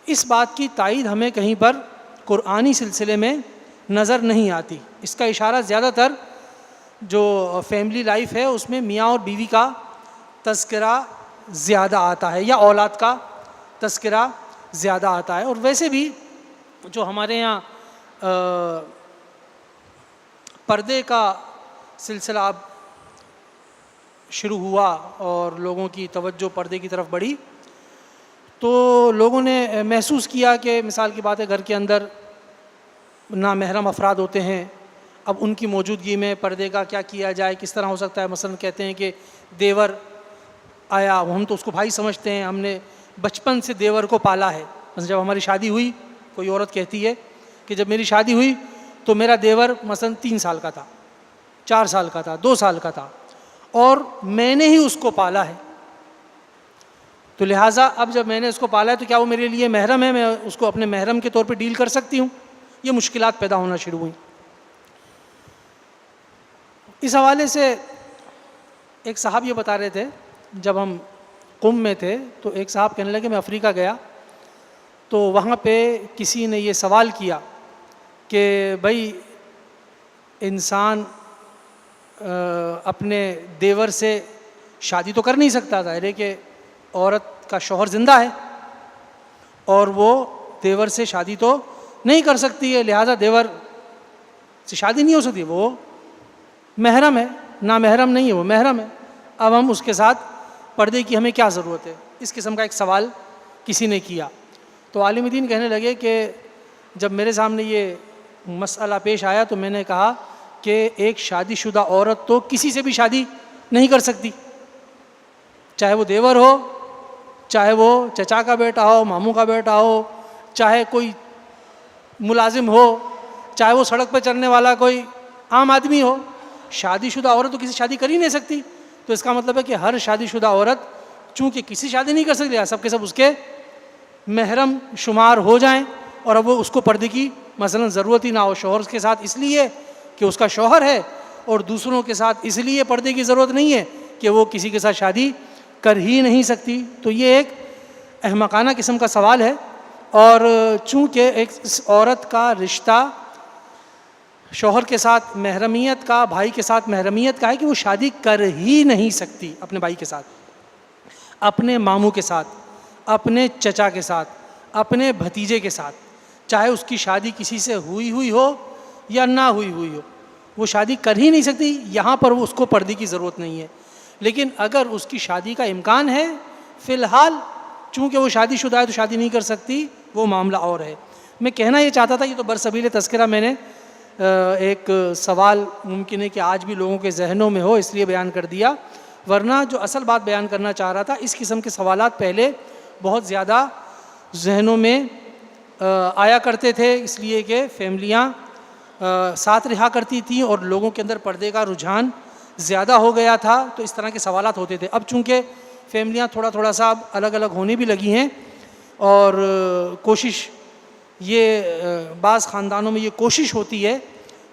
C: اس بات کی تائید ہمیں کہیں پر قرآنی سلسلے میں نظر نہیں آتی. اس کا اشارہ زیادہ تر جو فیملی لائف ہے اس میں میاں اور بیوی کا تذکرہ زیادہ آتا ہے یا اولاد کا تذکرہ زیادہ آتا ہے. اور ویسے بھی جو ہمارے یہاں پردے کا سلسلہ اب شروع ہوا اور لوگوں کی توجہ پردے کی طرف بڑھی، تو لوگوں نے محسوس کیا کہ مثال کی بات ہے گھر کے اندر نامحرم افراد ہوتے ہیں. اب ان کی موجودگی میں پردے کا کیا کیا جائے، کس طرح ہو سکتا ہے. مثلا کہتے ہیں کہ دیور آیا، ہم تو اس کو بھائی سمجھتے ہیں، ہم نے بچپن سے دیور کو پالا ہے. مثلا جب ہماری شادی ہوئی، کوئی عورت کہتی ہے کہ جب میری شادی ہوئی تو میرا دیور مثلا 3 سال کا تھا، 4 سال کا تھا، 2 سال کا تھا، اور میں نے ہی اس کو پالا ہے، تو لہٰذا اب جب میں نے اس کو پالا ہے تو کیا وہ میرے لیے محرم ہے، میں اس کو اپنے محرم کے طور پہ ڈیل کر سکتی ہوں. یہ مشکلات پیدا ہونا شروع ہوئیں. اس حوالے سے ایک صاحب یہ بتا رہے تھے، جب ہم قم میں تھے تو ایک صاحب کہنے لگے میں افریقہ گیا تو وہاں پہ کسی نے یہ سوال کیا کہ بھائی انسان اپنے دیور سے شادی تو کر نہیں سکتا، ظاہر ہے کہ عورت کا شوہر زندہ ہے اور وہ دیور سے شادی تو نہیں کر سکتی ہے، لہٰذا دیور سے شادی نہیں ہو سکتی، وہ محرم ہے، نامحرم نہیں ہے، وہ محرم ہے۔ اب ہم اس کے ساتھ پردے کی ہمیں کیا ضرورت ہے؟ اس قسم کا ایک سوال کسی نے کیا تو عالم دین کہنے لگے کہ جب میرے سامنے یہ مسئلہ پیش آیا تو میں نے کہا کہ ایک شادی شدہ عورت تو کسی سے بھی شادی نہیں کر سکتی، چاہے وہ دیور ہو، چاہے وہ چچا کا بیٹا ہو، ماموں کا بیٹا ہو، چاہے کوئی ملازم ہو، چاہے وہ سڑک پہ چلنے والا کوئی عام آدمی ہو، شادی شدہ عورت تو کسی شادی کر ہی نہیں سکتی۔ تو اس کا مطلب ہے کہ ہر شادی شدہ عورت چونکہ کسی شادی نہیں کر سکتی، سب کے سب اس کے محرم شمار ہو جائیں، اور اب وہ اس کو پردے کی مثلا ضرورت ہی نہ ہو، شوہر کے ساتھ اس لیے کہ اس کا شوہر ہے، اور دوسروں کے ساتھ اس لیے پردے کی ضرورت نہیں ہے کہ وہ کسی کے ساتھ شادی کر ہی نہیں سکتی۔ تو یہ ایک احمقانہ قسم کا سوال ہے، اور چونکہ ایک عورت کا رشتہ شوہر کے ساتھ محرمیت کا، بھائی کے ساتھ محرمیت کا ہے کہ وہ شادی کر ہی نہیں سکتی اپنے بھائی کے ساتھ، اپنے ماموں کے ساتھ، اپنے چچا کے ساتھ، اپنے بھتیجے کے ساتھ، چاہے اس کی شادی کسی سے ہوئی ہو یا نہ ہوئی ہو، وہ شادی کر ہی نہیں سکتی۔ یہاں پر وہ اس کو پردے کی ضرورت نہیں ہے، لیکن اگر اس کی شادی کا امکان ہے، فی الحال چونکہ وہ شادی شدہ ہے تو شادی نہیں کر سکتی، وہ معاملہ اور ہے۔ میں کہنا یہ چاہتا تھا، یہ تو برسبیل تذکرہ میں نے ایک سوال ممکن ہے کہ آج بھی لوگوں کے ذہنوں میں ہو اس لیے بیان کر دیا، ورنہ جو اصل بات بیان کرنا چاہ رہا تھا، اس قسم کے سوالات پہلے بہت زیادہ ذہنوں میں آیا کرتے تھے، اس لیے کہ فیملیاں ساتھ رہا کرتی تھیں اور لوگوں کے اندر پردے کا رجحان زیادہ ہو گیا تھا، تو اس طرح کے سوالات ہوتے تھے۔ اب چونکہ فیملیاں تھوڑا سا الگ الگ ہونے بھی لگی ہیں، اور کوشش یہ بعض خاندانوں میں یہ کوشش ہوتی ہے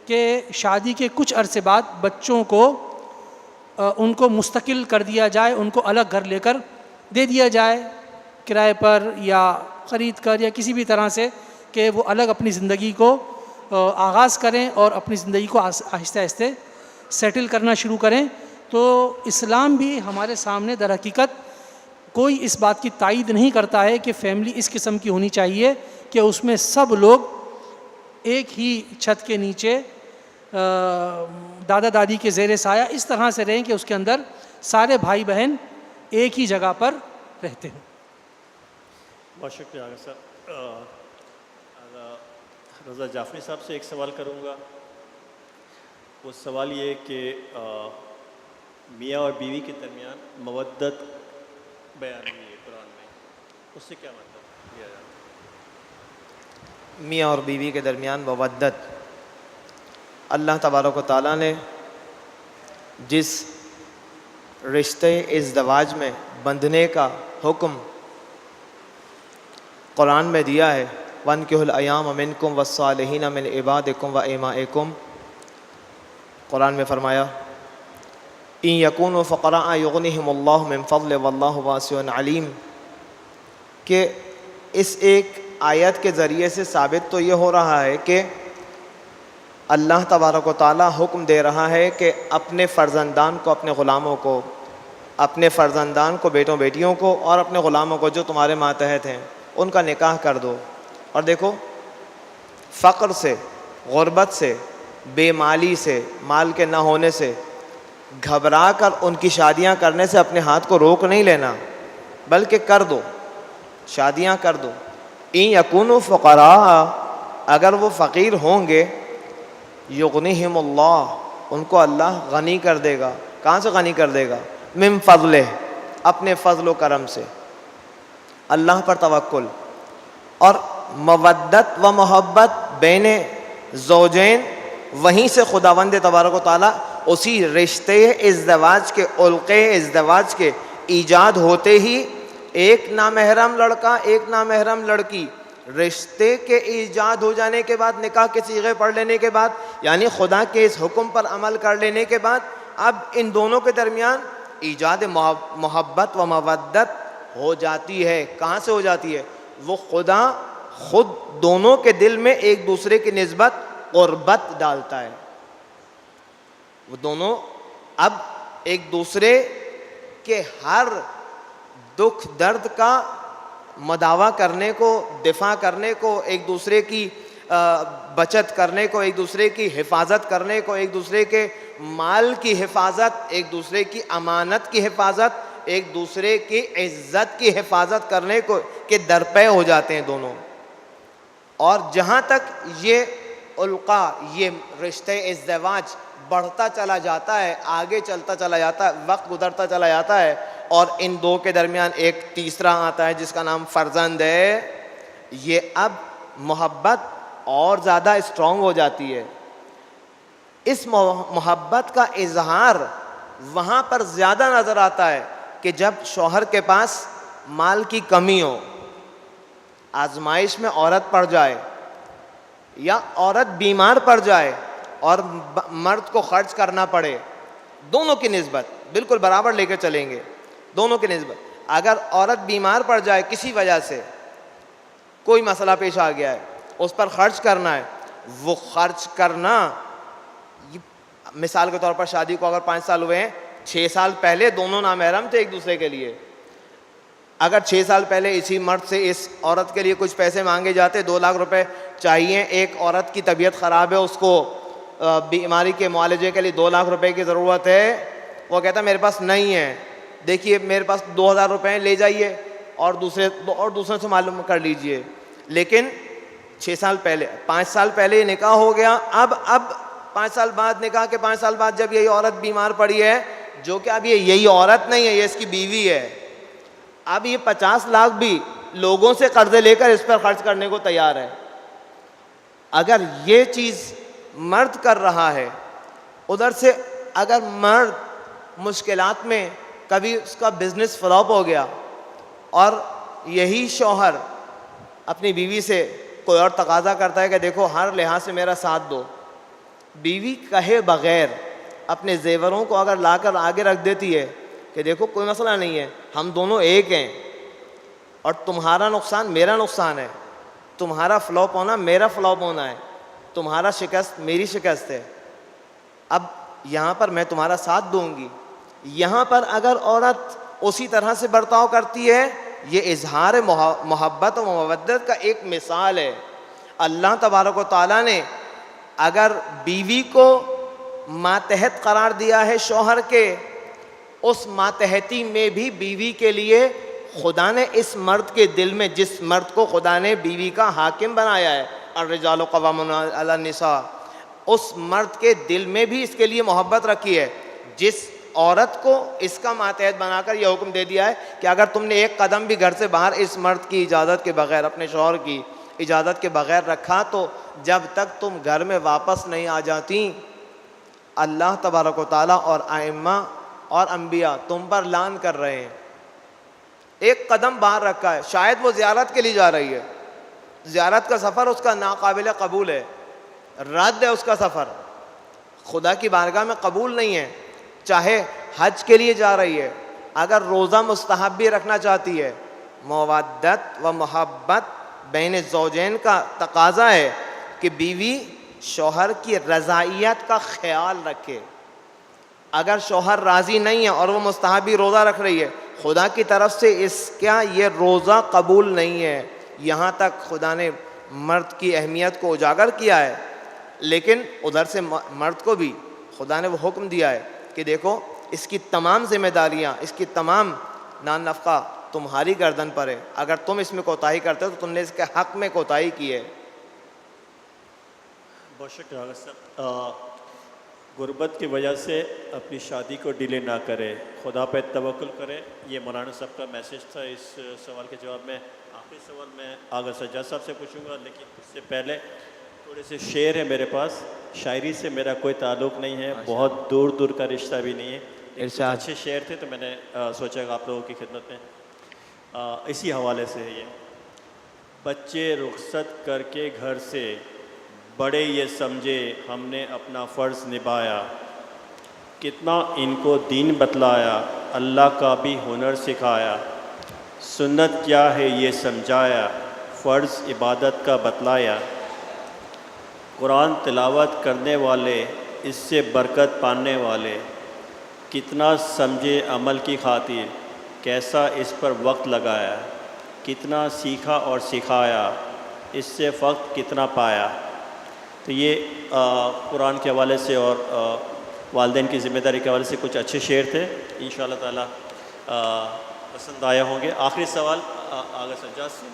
C: کہ شادی کے کچھ عرصے بعد بچوں کو ان کو مستقل کر دیا جائے، ان کو الگ گھر لے کر دے دیا جائے کرائے پر یا خرید کر یا کسی بھی طرح سے، کہ وہ الگ اپنی زندگی کو آغاز کریں اور اپنی زندگی کو آہستہ آہستہ سیٹل کرنا شروع کریں۔ تو اسلام بھی ہمارے سامنے در حقیقت کوئی اس بات کی تائید نہیں کرتا ہے کہ فیملی اس قسم کی ہونی چاہیے کہ اس میں سب لوگ ایک ہی چھت کے نیچے دادا دادی کے زیر سایہ اس طرح سے رہیں کہ اس کے اندر سارے بھائی بہن ایک ہی جگہ پر رہتے ہیں۔
A: بہت شکریہ آغا صاحب۔ رضا جعفری صاحب سے ایک سوال کروں گا۔ وہ سوال یہ کہ میاں اور بیوی کے درمیان مودت بیان ہوئی ہے قرآن میں، اس سے کیا مطلب لیا جاتا ہے؟
B: میاں اور بیوی کے درمیان مودت، اللہ تبارک و تعالیٰ نے جس رشتے ازدواج میں بندھنے کا حکم قرآن میں دیا ہے، وَانكِحُوا الْأَيَامَ مِنكُمْ وَالصَّالِحِينَ مِنْ عِبَادِكُمْ وَإِمَائِكُمْ، قرآن میں فرمایا إِن يَكُونُوا فُقَرَاءَ يُغْنِهِمُ اللَّهُ مِنْ فَضْلِهِ وَاللَّهُ وَاسِعٌ عَلِيمٌ، کہ اس ایک آیت کے ذریعے سے ثابت تو یہ ہو رہا ہے کہ اللہ تبارک و تعالیٰ حکم دے رہا ہے کہ اپنے فرزندان کو، اپنے غلاموں کو، اپنے فرزندان کو، بیٹوں بیٹیوں کو، اور اپنے غلاموں کو جو تمہارے ماتحت ہیں ان کا نکاح کر دو۔ اور دیکھو، فقر سے، غربت سے، بے مالی سے، مال کے نہ ہونے سے گھبرا کر ان کی شادیاں کرنے سے اپنے ہاتھ کو روک نہیں لینا، بلکہ کر دو، شادیاں کر دو۔ ان یکونوا فقراء، اگر وہ فقیر ہوں گے، یغنیہم اللہ، ان کو اللہ غنی کر دے گا۔ کہاں سے غنی کر دے گا؟ من فضلہ، اپنے فضل و کرم سے، اللہ پر توکل۔ اور مودت و محبت بین زوجین، وہیں سے خداوند تبارک و تعالیٰ اسی رشتے ازدواج کے، علقے ازدواج کے ایجاد ہوتے ہی ایک نامحرم لڑکا، ایک نامحرم لڑکی، رشتے کے ایجاد ہو جانے کے بعد، نکاح کے صیغے پڑھ لینے کے بعد، یعنی خدا کے اس حکم پر عمل کر لینے کے بعد، اب ان دونوں کے درمیان ایجاد محبت و مودت ہو جاتی ہے۔ کہاں سے ہو جاتی ہے؟ وہ خدا خود دونوں کے دل میں ایک دوسرے کی نسبت قربت ڈالتا ہے۔ وہ دونوں اب ایک دوسرے کہ ہر دکھ درد کا مداوا کرنے کو, دفاع کرنے کو, ایک دوسرے کی بچت کرنے کو, ایک دوسرے کی حفاظت کرنے کو, ایک دوسرے کے مال کی حفاظت, ایک دوسرے کی امانت کی حفاظت, ایک دوسرے کی عزت کی حفاظت کرنے کو کہ درپے ہو جاتے ہیں دونوں. اور جہاں تک یہ القاء, یہ رشتہ ازدواج بڑھتا چلا جاتا ہے, آگے چلتا چلا جاتا ہے, وقت گزرتا چلا جاتا ہے, اور ان دو کے درمیان ایک تیسرا آتا ہے جس کا نام فرزند ہے, یہ اب محبت اور زیادہ اسٹرانگ ہو جاتی ہے. اس محبت کا اظہار وہاں پر زیادہ نظر آتا ہے کہ جب شوہر کے پاس مال کی کمی ہو, آزمائش میں عورت پڑ جائے یا عورت بیمار پڑ جائے اور مرد کو خرچ کرنا پڑے, دونوں کی نسبت بالکل برابر لے کے چلیں گے, دونوں کی نسبت. اگر عورت بیمار پڑ جائے کسی وجہ سے, کوئی مسئلہ پیش آ گیا ہے, اس پر خرچ کرنا ہے, وہ خرچ کرنا, مثال کے طور پر شادی کو اگر 5 سال ہوئے ہیں, 6 سال پہلے دونوں نامحرم تھے ایک دوسرے کے لیے, اگر 6 سال پہلے اسی مرد سے اس عورت کے لیے کچھ پیسے مانگے جاتے, 2 لاکھ روپے چاہیے, ایک عورت کی طبیعت خراب ہے, اس کو بیماری کے معالجے کے لیے 2 لاکھ روپے کی ضرورت ہے, وہ کہتا میرے پاس نہیں ہے, دیکھیے میرے پاس 2000 روپے ہیں, لے جائیے اور دوسرے سے معلوم کر لیجئے. لیکن 6 سال پہلے, 5 سال پہلے نکاح ہو گیا, اب 5 سال بعد نکاح کے 5 سال بعد جب یہی عورت بیمار پڑی ہے, جو کہ اب یہی عورت نہیں ہے, یہ اس کی بیوی ہے, اب یہ 50 لاکھ بھی لوگوں سے قرضے لے کر اس پر خرچ کرنے کو تیار ہے. اگر یہ چیز مرد کر رہا ہے, ادھر سے اگر مرد مشکلات میں, کبھی اس کا بزنس فلاپ ہو گیا اور یہی شوہر اپنی بیوی سے کوئی اور تقاضا کرتا ہے کہ دیکھو ہر لحاظ سے میرا ساتھ دو, بیوی کہے بغیر اپنے زیوروں کو اگر لا کر آگے رکھ دیتی ہے کہ دیکھو کوئی مسئلہ نہیں ہے, ہم دونوں ایک ہیں, اور تمہارا نقصان میرا نقصان ہے, تمہارا فلاپ ہونا میرا فلاپ ہونا ہے, تمہارا شکست میری شکست ہے, اب یہاں پر میں تمہارا ساتھ دوں گی. یہاں پر اگر عورت اسی طرح سے برتاؤ کرتی ہے, یہ اظہار محبت و مودت کا ایک مثال ہے. اللہ تبارک و تعالیٰ نے اگر بیوی کو ماتحت قرار دیا ہے شوہر کے, اس ماتحتی میں بھی بیوی کے لیے خدا نے اس مرد کے دل میں, جس مرد کو خدا نے بیوی کا حاکم بنایا ہے, الرجال قوامون علی النساء, اس مرد کے دل میں بھی اس کے لیے محبت رکھی ہے. جس عورت کو اس کا ماتحت بنا کر یہ حکم دے دیا ہے کہ اگر تم نے ایک قدم بھی گھر سے باہر اس مرد کی اجازت کے بغیر, اپنے شوہر کی اجازت کے بغیر رکھا, تو جب تک تم گھر میں واپس نہیں آ جاتی, اللہ تبارک و تعالیٰ اور ائمہ اور انبیاء تم پر لعن کر رہے ہیں. ایک قدم باہر رکھا ہے, شاید وہ زیارت کے لیے جا رہی ہے, زیارت کا سفر اس کا ناقابل قبول ہے, رد ہے اس کا سفر, خدا کی بارگاہ میں قبول نہیں ہے. چاہے حج کے لیے جا رہی ہے, اگر روزہ مستحب بھی رکھنا چاہتی ہے, مودت و محبت بین زوجین کا تقاضا ہے کہ بیوی شوہر کی رضائیت کا خیال رکھے. اگر شوہر راضی نہیں ہے اور وہ مستحبی روزہ رکھ رہی ہے, خدا کی طرف سے اس کا یہ روزہ قبول نہیں ہے. یہاں تک خدا نے مرد کی اہمیت کو اجاگر کیا ہے, لیکن ادھر سے مرد کو بھی خدا نے وہ حکم دیا ہے کہ دیکھو اس کی تمام ذمہ داریاں, اس کی تمام نان نفقہ تمہاری گردن پر ہے, اگر تم اس میں کوتاہی کرتے ہو تو تم نے اس کے حق میں کوتاہی کی ہے.
A: بہت شکریہ حضرت صاحب. غربت کی وجہ سے اپنی شادی کو ڈیلے نہ کرے, خدا پہ توکل کرے, یہ مولانا صاحب کا میسیج تھا. اس سوال کے جواب میں آخری سوال میں آغا سجاد صاحب سے پوچھوں گا, لیکن اس سے پہلے تھوڑے سے شعر ہیں میرے پاس. شاعری سے میرا کوئی تعلق نہیں ہے, بہت دور دور کا رشتہ بھی نہیں ہے,
B: ارشاد.
A: اچھے شعر تھے تو میں نے سوچا کہ آپ لوگوں کی خدمت میں اسی حوالے سے ہے یہ. بچے رخصت کر کے گھر سے, بڑے یہ سمجھے ہم نے اپنا فرض نبھایا, کتنا ان کو دین بتلایا, اللہ کا بھی ہنر سکھایا, سنت کیا ہے یہ سمجھایا, فرض عبادت کا بتلایا, قرآن تلاوت کرنے والے اس سے برکت پانے والے, کتنا سمجھے عمل کی خاطر، کیسا اس پر وقت لگایا، کتنا سیکھا اور سکھایا، اس سے وقت کتنا پایا۔ تو یہ قرآن کے حوالے سے اور والدین کی ذمہ داری کے حوالے سے کچھ اچھے شعر تھے، انشاءاللہ تعالیٰ پسند آیا ہوں گے۔ آخری سوال آغا سجاد سے۔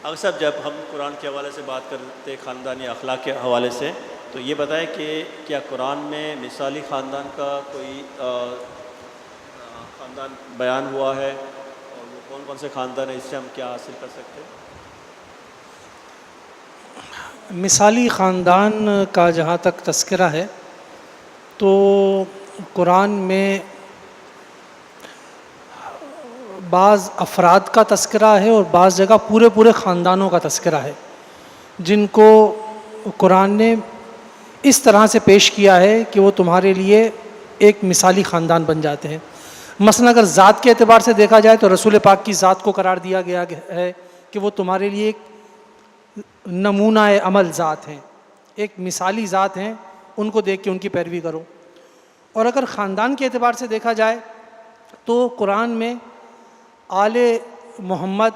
A: آغا صاحب، جب ہم قرآن کے حوالے سے بات کرتے خاندانی اخلاق کے حوالے سے، تو یہ بتائیں کہ کیا قرآن میں مثالی خاندان کا کوئی خاندان بیان ہوا ہے، اور وہ کون کون سے خاندان ہیں، اس سے ہم کیا حاصل کر سکتے ہیں؟
C: مثالی خاندان کا جہاں تک تذکرہ ہے تو قرآن میں بعض افراد کا تذکرہ ہے اور بعض جگہ پورے خاندانوں کا تذکرہ ہے، جن کو قرآن نے اس طرح سے پیش کیا ہے کہ وہ تمہارے لیے ایک مثالی خاندان بن جاتے ہیں۔ مثلا اگر ذات کے اعتبار سے دیکھا جائے تو رسول پاک کی ذات کو قرار دیا گیا ہے کہ وہ تمہارے لیے ایک نمونہ عمل ذات ہیں، ایک مثالی ذات ہیں، ان کو دیکھ کے ان کی پیروی کرو۔ اور اگر خاندان کے اعتبار سے دیکھا جائے تو قرآن میں آل محمد،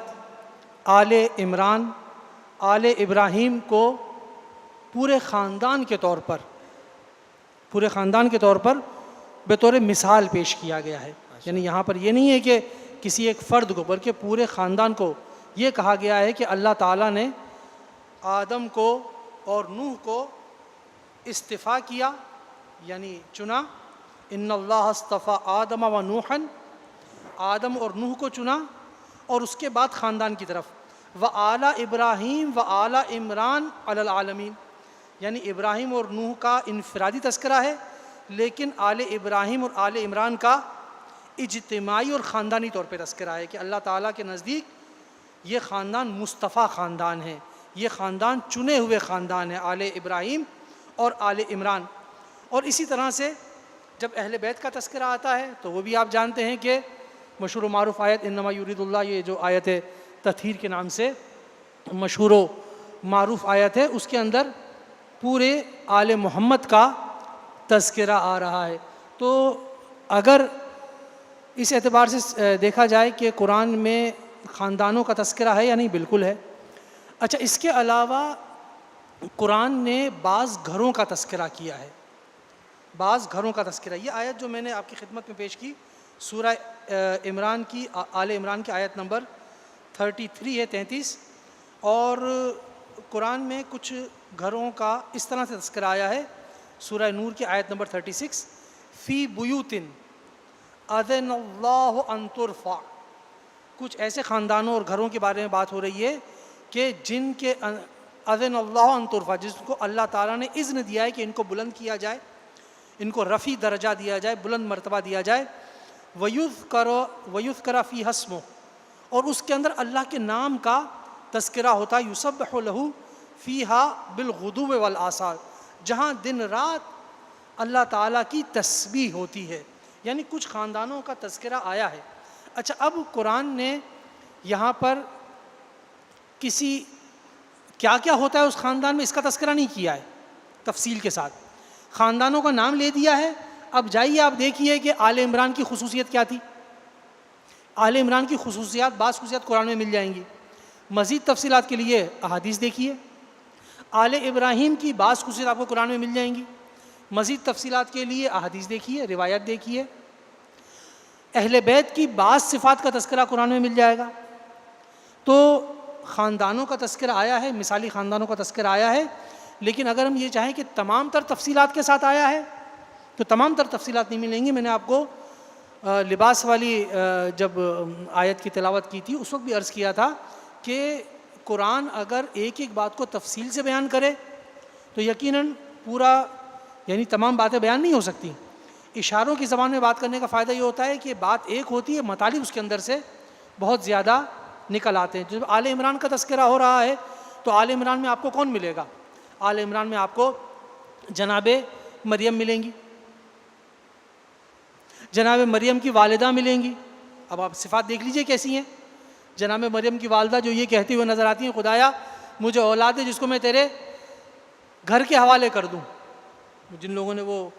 C: آل عمران، آل ابراہیم کو پورے خاندان کے طور پر بطور مثال پیش کیا گیا ہے۔ یعنی یہاں پر یہ نہیں ہے کہ کسی ایک فرد کو، بلکہ پورے خاندان کو یہ کہا گیا ہے کہ اللہ تعالیٰ نے آدم کو اور نوح کو اصطفیٰ کیا، یعنی چنا۔ ان اللہ اصطفیٰ آدم و نوحا، آدم اور نوح کو چنا، اور اس کے بعد خاندان کی طرف وآل ابراہیم وآل عمران علی العالمین، یعنی ابراہیم اور نوح کا انفرادی تذکرہ ہے، لیکن آل ابراہیم اور آل عمران کا اجتماعی اور خاندانی طور پہ تذکرہ ہے کہ اللہ تعالیٰ کے نزدیک یہ خاندان مصطفیٰ خاندان ہے، یہ خاندان چنے ہوئے خاندان ہے، آل ابراہیم اور آل عمران۔ اور اسی طرح سے جب اہل بیت کا تذکرہ آتا ہے تو وہ بھی آپ جانتے ہیں کہ مشہور و معروف آیت انما یرید اللہ، یہ جو آیت تطہیر کے نام سے مشہور و معروف آیت ہے، اس کے اندر پورے آل محمد کا تذکرہ آ رہا ہے۔ تو اگر اس اعتبار سے دیکھا جائے کہ قرآن میں خاندانوں کا تذکرہ ہے یا نہیں، بالکل ہے۔ اچھا، اس کے علاوہ قرآن نے بعض گھروں کا تذکرہ کیا ہے، بعض گھروں کا تذکرہ۔ یہ آیت جو میں نے آپ کی خدمت میں پیش کی سورہ عمران کی، آل عمران کی آیت نمبر 33 ہے، 33، اور قرآن میں کچھ گھروں کا اس طرح سے تذکرہ آیا ہے سورہ نور کی آیت نمبر 36، فی بیوت اذن اللہ ان ترفع۔ کچھ ایسے خاندانوں اور گھروں کے بارے میں بات ہو رہی ہے کہ جن کے اذن اللہ ان ترفع، جس کو اللہ تعالیٰ نے اذن دیا ہے کہ ان کو بلند کیا جائے، ان کو رفیع درجہ دیا جائے، بلند مرتبہ دیا جائے، وَيُذْكَرَ فِيهَا اسْمُهُ، اور اس کے اندر اللہ کے نام کا تذکرہ ہوتا ہے، يُسَبِّحُ لَهُ فِيهَا بِالْغُدُوِّ وَالْآصَالِ، جہاں دن رات اللہ تعالیٰ کی تسبیح ہوتی ہے۔ یعنی کچھ خاندانوں کا تذکرہ آیا ہے۔ اچھا، اب قرآن نے یہاں پر کسی کیا کیا ہوتا ہے اس خاندان میں، اس کا تذکرہ نہیں کیا ہے تفصیل کے ساتھ، خاندانوں کا نام لے دیا ہے۔ اب جائیے آپ دیکھیے کہ آل عمران کی خصوصیت کیا تھی۔ آل عمران کی خصوصیات، بعض خصوصیات قرآن میں مل جائیں گی، مزید تفصیلات کے لیے احادیث دیکھیے۔ آل ابراہیم کی بعض خصوصیات آپ کو قرآن میں مل جائیں گی، مزید تفصیلات کے لیے احادیث دیکھیے، روایت دیکھیے۔ اہل بیت کی بعض صفات کا تذکرہ قرآن میں مل جائے گا۔ تو خاندانوں کا تذکرہ آیا ہے، مثالی خاندانوں کا تذکرہ آیا ہے، لیکن اگر ہم یہ چاہیں کہ تمام تر تفصیلات کے ساتھ آیا ہے تو تمام تر تفصیلات نہیں ملیں گی۔ میں نے آپ کو لباس والی جب آیت کی تلاوت کی تھی اس وقت بھی عرض کیا تھا کہ قرآن اگر ایک ایک بات کو تفصیل سے بیان کرے تو یقیناً پورا، یعنی تمام باتیں بیان نہیں ہو سکتی۔ اشاروں کی زبان میں بات کرنے کا فائدہ یہ ہوتا ہے کہ بات ایک ہوتی ہے، مطالب اس کے اندر سے بہت زیادہ نکل آتے ہیں۔ جب آل عمران کا تذکرہ ہو رہا ہے تو آل عمران میں آپ کو کون ملے گا؟ آل عمران میں آپ کو جناب مریم ملیں گی، جناب مریم کی والدہ ملیں گی۔ اب آپ صفات دیکھ لیجئے کیسی ہیں۔ جناب مریم کی والدہ جو یہ کہتی ہوئے نظر آتی ہیں، خدایا مجھے اولاد ہے جس کو میں تیرے گھر کے حوالے کر دوں۔ جن لوگوں نے وہ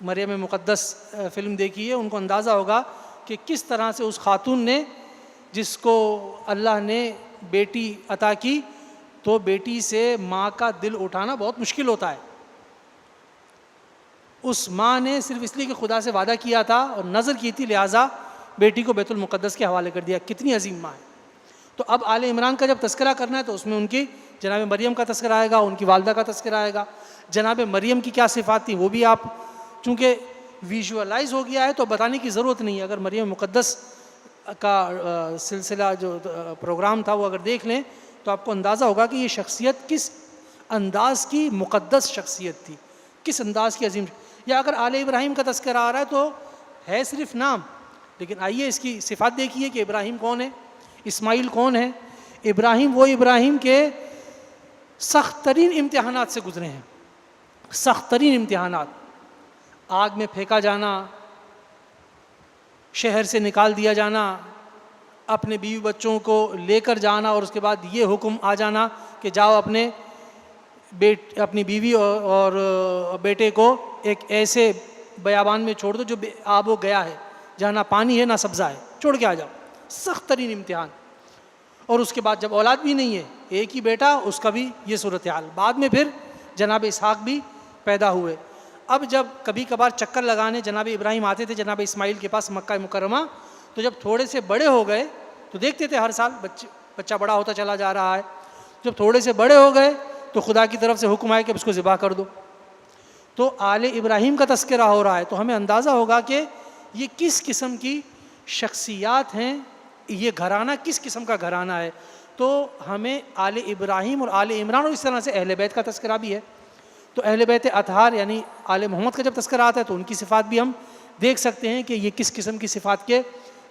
C: مریم مقدس فلم دیکھی ہے ان کو اندازہ ہوگا کہ کس طرح سے اس خاتون نے جس کو اللہ نے بیٹی عطا کی تو بیٹی سے ماں کا دل اٹھانا بہت مشکل ہوتا ہے. اس ماں نے صرف اس لیے کہ خدا سے وعدہ کیا تھا اور نظر کی تھی لہٰذا بیٹی کو بیت المقدس کے حوالے کر دیا. کتنی عظیم ماں ہے. تو اب آل عمران کا جب تذکرہ کرنا ہے تو اس میں ان کی جناب مریم کا تذکرہ آئے گا, ان کی والدہ کا تذکرہ آئے گا. جناب مریم کی کیا صفات تھیں وہ بھی آپ چونکہ ویژولائز ہو گیا ہے تو بتانے کی ضرورت نہیں ہے. اگر مریم مقدس کا سلسلہ جو پروگرام تھا وہ اگر دیکھ لیں تو آپ کو اندازہ ہوگا کہ یہ شخصیت کس انداز کی مقدس شخصیت تھی, کس انداز کی عظیم. یا اگر آل ابراہیم کا تذکرہ آ رہا ہے تو ہے صرف نام, لیکن آئیے اس کی صفات دیکھیے کہ ابراہیم کون ہے, اسماعیل کون ہے. ابراہیم وہ ابراہیم کے سخت ترین امتحانات سے گزرے ہیں, سخت ترین امتحانات. آگ میں پھینکا جانا, شہر سے نکال دیا جانا, اپنے بیوی بچوں کو لے کر جانا اور اس کے بعد یہ حکم آ جانا کہ جاؤ اپنی بیوی اور بیٹے کو ایک ایسے بیابان میں چھوڑ دو جو آب و گیا ہے, جہاں نہ پانی ہے نہ سبزہ ہے, چھوڑ کے آ جاؤ. سخت ترین امتحان. اور اس کے بعد جب اولاد بھی نہیں ہے, ایک ہی بیٹا, اس کا بھی یہ صورتحال. بعد میں پھر جناب اسحاق بھی پیدا ہوئے. اب جب کبھی کبھار چکر لگانے جناب ابراہیم آتے تھے جناب اسماعیل کے پاس مکہ مکرمہ, تو جب تھوڑے سے بڑے ہو گئے تو دیکھتے تھے ہر سال بچہ بڑا ہوتا چلا جا رہا ہے. جب تھوڑے سے بڑے ہو گئے تو خدا کی طرف سے حکم آئے کہ اب اس کو ذبح کر دو. تو آل ابراہیم کا تذکرہ ہو رہا ہے تو ہمیں اندازہ ہوگا کہ یہ کس قسم کی شخصیات ہیں, یہ گھرانہ کس قسم کا گھرانہ ہے. تو ہمیں آل ابراہیم اور آل عمران اور اس طرح سے اہل بیت کا تذکرہ بھی ہے. تو اہل بیت اطہار یعنی آل محمد کا جب تذکرہ آتا ہے تو ان کی صفات بھی ہم دیکھ سکتے ہیں کہ یہ کس قسم کی صفات کے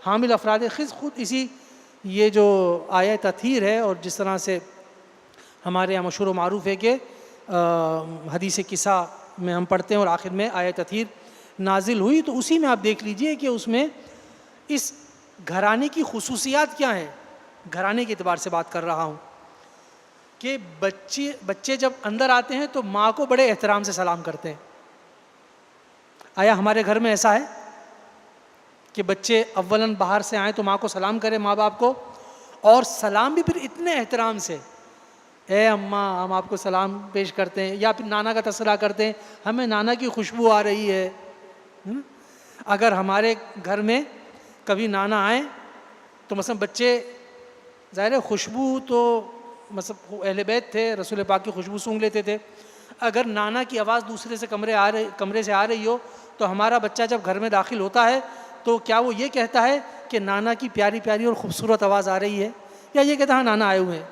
C: حامل افراد ہیں. خود اسی یہ جو آیہ تطہیر ہے اور جس طرح سے ہمارے یہاں مشہور و معروف ہے کہ حدیث قصہ میں ہم پڑھتے ہیں اور آخر میں آیہ تطہیر نازل ہوئی, تو اسی میں آپ دیکھ لیجئے کہ اس میں اس گھرانے کی خصوصیات کیا ہیں. گھرانے کے اعتبار سے بات کر رہا ہوں کہ بچے جب اندر آتے ہیں تو ماں کو بڑے احترام سے سلام کرتے ہیں. آیا ہمارے گھر میں ایسا ہے کہ بچے اولاً باہر سے آئیں تو ماں کو سلام کریں, ماں باپ کو, اور سلام بھی پھر اتنے احترام سے, اے اماں ہم آپ کو سلام پیش کرتے ہیں, یا پھر نانا کا تذکرہ کرتے ہیں, ہمیں نانا کی خوشبو آ رہی ہے. اگر ہمارے گھر میں کبھی نانا آئیں تو مثلا بچے ظاہر ہے خوشبو تو مثلا اہل بیت تھے, رسول پاک کی خوشبو سونگھ لیتے تھے. اگر نانا کی آواز دوسرے سے کمرے سے آ رہی ہو تو ہمارا بچہ جب گھر میں داخل ہوتا ہے تو کیا وہ یہ کہتا ہے کہ نانا کی پیاری پیاری اور خوبصورت آواز آ رہی ہے, یا یہ کہتا ہے نانا آئے ہوئے ہیں.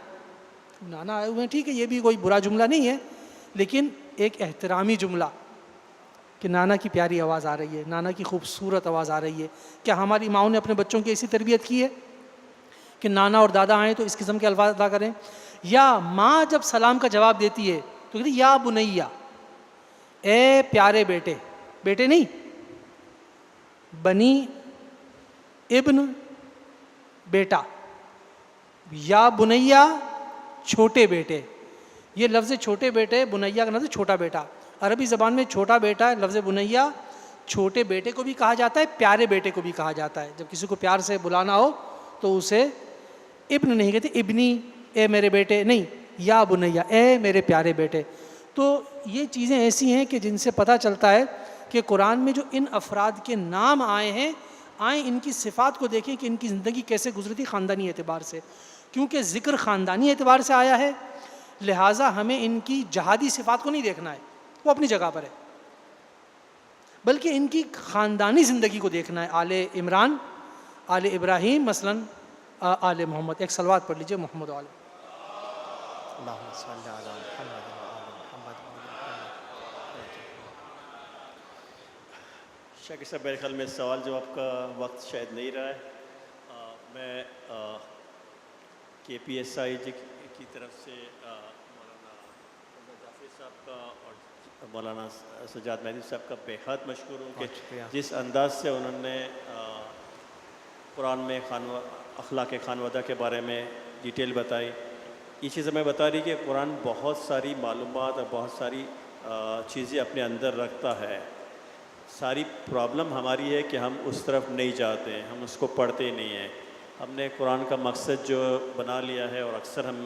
C: نانا آئے ہوئے ہیں ٹھیک ہے, یہ بھی کوئی برا جملہ نہیں ہے, لیکن ایک احترامی جملہ کہ نانا کی پیاری آواز آ رہی ہے, نانا کی خوبصورت آواز آ رہی ہے. کیا ہماری ماؤں نے اپنے بچوں کی ایسی تربیت کی ہے کہ نانا اور دادا آئیں تو اس قسم کے الفاظ ادا کریں؟ یا ماں جب سلام کا جواب دیتی ہے تو کہتی یا بنیا, اے پیارے بیٹے, بیٹے نہیں بنی ابن بیٹا, یا بنیا چھوٹے بیٹے. یہ لفظ چھوٹے بیٹے, بنیا کا لفظ چھوٹا بیٹا. عربی زبان میں چھوٹا بیٹا ہے, لفظ بنیا چھوٹے بیٹے کو بھی کہا جاتا ہے, پیارے بیٹے کو بھی کہا جاتا ہے. جب کسی کو پیار سے بلانا ہو تو اسے ابن نہیں کہتے, ابنی اے میرے بیٹے نہیں, یا بنیا اے میرے پیارے بیٹے. تو یہ چیزیں ایسی ہیں کہ جن سے پتہ چلتا ہے کہ قرآن میں جو ان افراد کے نام آئے ہیں, ان کی صفات کو دیکھیں کہ ان کی زندگی کیسے گزری تھی خاندانی اعتبار سے. کیونکہ ذکر خاندانی اعتبار سے آیا ہے لہٰذا ہمیں ان کی جہادی صفات کو نہیں دیکھنا ہے, وہ اپنی جگہ پر ہے, بلکہ ان کی خاندانی زندگی کو دیکھنا ہے. آل عمران, آل ابراہیم, مثلاً آل محمد. ایک صلوات پڑھ لیجئے محمد آل.
B: اللہم صلی علی محمد وآل محمد.
A: شاکر صاحب میرے خیال میں سوال جواب کا وقت شاید نہیں رہا ہے. میں کے پی ایس آئی جی کی طرف سے مولانا جعفر صاحب کا اور مولانا سجاد مہدی صاحب کا بے حد مشکور ہوں کہ جس انداز سے انہوں نے قرآن میں اخلاق خانوادہ کے بارے میں ڈیٹیل بتائی. یہ چیز ہمیں بتا رہی کہ قرآن بہت ساری معلومات اور بہت ساری چیزیں اپنے اندر رکھتا ہے. ساری پرابلم ہماری ہے کہ ہم اس طرف نہیں جاتے ہیں، ہم اس کو پڑھتے نہیں ہیں. ہم نے قرآن کا مقصد جو بنا لیا ہے، اور اکثر ہم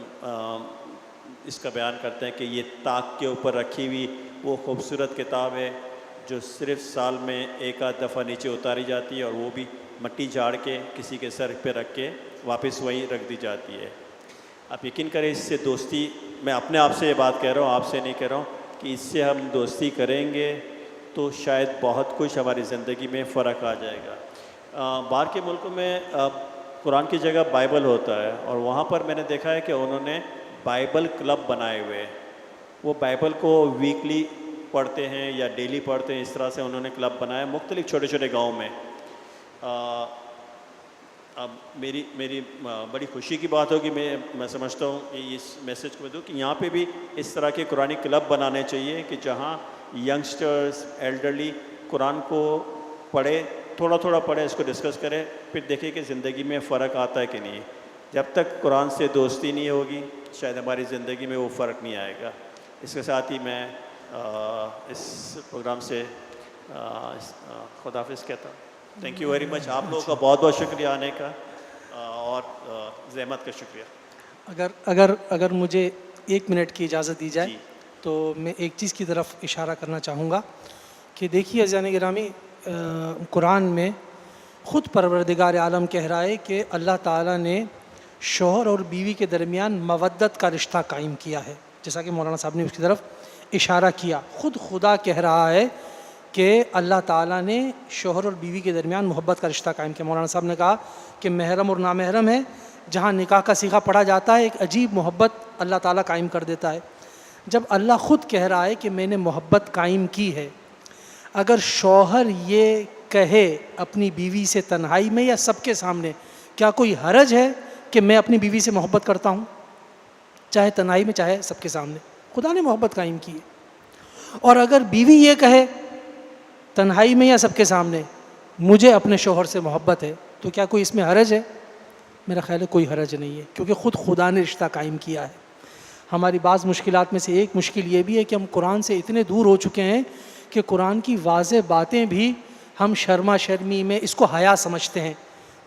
A: اس کا بیان کرتے ہیں کہ یہ طاق کے اوپر رکھی ہوئی وہ خوبصورت کتاب ہے جو صرف سال میں ایک آدھ دفعہ نیچے اتاری جاتی ہے، اور وہ بھی مٹی جھاڑ کے کسی کے سر پہ رکھ کے واپس وہیں رکھ دی جاتی ہے. آپ یقین کریں اس سے دوستی، میں اپنے آپ سے یہ بات کہہ رہا ہوں، آپ سے نہیں کہہ رہا ہوں، کہ اس سے ہم دوستی کریں گے تو شاید بہت کچھ ہماری زندگی میں فرق آ جائے گا. باہر کے ملکوں میں قرآن کی جگہ بائبل ہوتا ہے، اور وہاں پر میں نے دیکھا ہے کہ انہوں نے بائبل کلب بنائے ہوئے ہیں. وہ بائبل کو ویکلی پڑھتے ہیں یا ڈیلی پڑھتے ہیں، اس طرح سے انہوں نے کلب بنایا مختلف چھوٹے چھوٹے گاؤں میں. اب میری بڑی خوشی کی بات ہوگی، میں سمجھتا ہوں کہ اس میسیج کو دوں کہ یہاں پہ بھی اس طرح کے قرآنی کلب بنانے چاہیے کہ جہاں ینگسٹرز، ایلڈرلی قرآن کو پڑھے، تھوڑا تھوڑا پڑھے، اس کو ڈسکس کرے، پھر دیکھیں کہ زندگی میں فرق آتا ہے کہ نہیں. جب تک قرآن سے دوستی نہیں ہوگی شاید ہماری زندگی میں وہ فرق نہیں آئے گا. اس کے ساتھ ہی میں اس پروگرام سے خداحافظ کہتا ہوں. Thank you very much. آپ لوگوں کا بہت بہت شکریہ آنے کا، اور زحمت کا شکریہ.
C: اگر مجھے 1 منٹ کی اجازت دی جائے
A: جی.
C: تو میں ایک چیز کی طرف اشارہ کرنا چاہوں گا کہ دیکھیے عزیزان گرامی، قرآن میں خود پروردگار عالم کہہ رہا ہے کہ اللہ تعالیٰ نے شوہر اور بیوی کے درمیان مودت کا رشتہ قائم کیا ہے، جیسا کہ مولانا صاحب نے اس کی طرف اشارہ کیا. خود خدا کہہ رہا ہے کہ اللہ تعالیٰ نے شوہر اور بیوی کے درمیان محبت کا رشتہ قائم کیا. مولانا صاحب نے کہا کہ محرم اور نامحرم ہے، جہاں نکاح کا صیغہ پڑھا جاتا ہے ایک عجیب محبت اللہ تعالیٰ قائم کر دیتا ہے. جب اللہ خود کہہ رہا ہے کہ میں نے محبت قائم کی ہے، اگر شوہر یہ کہے اپنی بیوی سے تنہائی میں یا سب کے سامنے، کیا کوئی حرج ہے کہ میں اپنی بیوی سے محبت کرتا ہوں، چاہے تنہائی میں چاہے سب کے سامنے؟ خدا نے محبت قائم کی ہے. اور اگر بیوی یہ کہے تنہائی میں یا سب کے سامنے مجھے اپنے شوہر سے محبت ہے، تو کیا کوئی اس میں حرج ہے؟ میرا خیال ہے کوئی حرج نہیں ہے، کیونکہ خود خدا نے رشتہ قائم کیا ہے. ہماری بعض مشکلات میں سے ایک مشکل یہ بھی ہے کہ ہم قرآن سے اتنے دور ہو چکے ہیں کہ قرآن کی واضح باتیں بھی ہم شرما شرمی میں اس کو حیا سمجھتے ہیں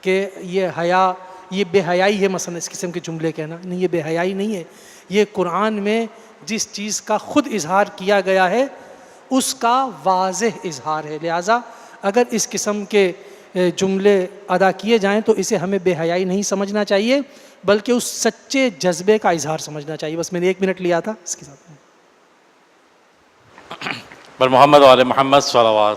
C: کہ یہ حیا، یہ بے حیائی ہے. مثلا اس قسم کے جملے کہنا، نہیں، یہ بے حیائی نہیں ہے. یہ قرآن میں جس چیز کا خود اظہار کیا گیا ہے اس کا واضح اظہار ہے. لہٰذا اگر اس قسم کے جملے ادا کیے جائیں تو اسے ہمیں بے حیائی نہیں سمجھنا چاہیے، بلکہ اس سچے جذبے کا اظہار سمجھنا چاہیے. بس میں نے 1 منٹ لیا تھا اس کے ساتھ.
D: بر محمد و آل محمد صلوات.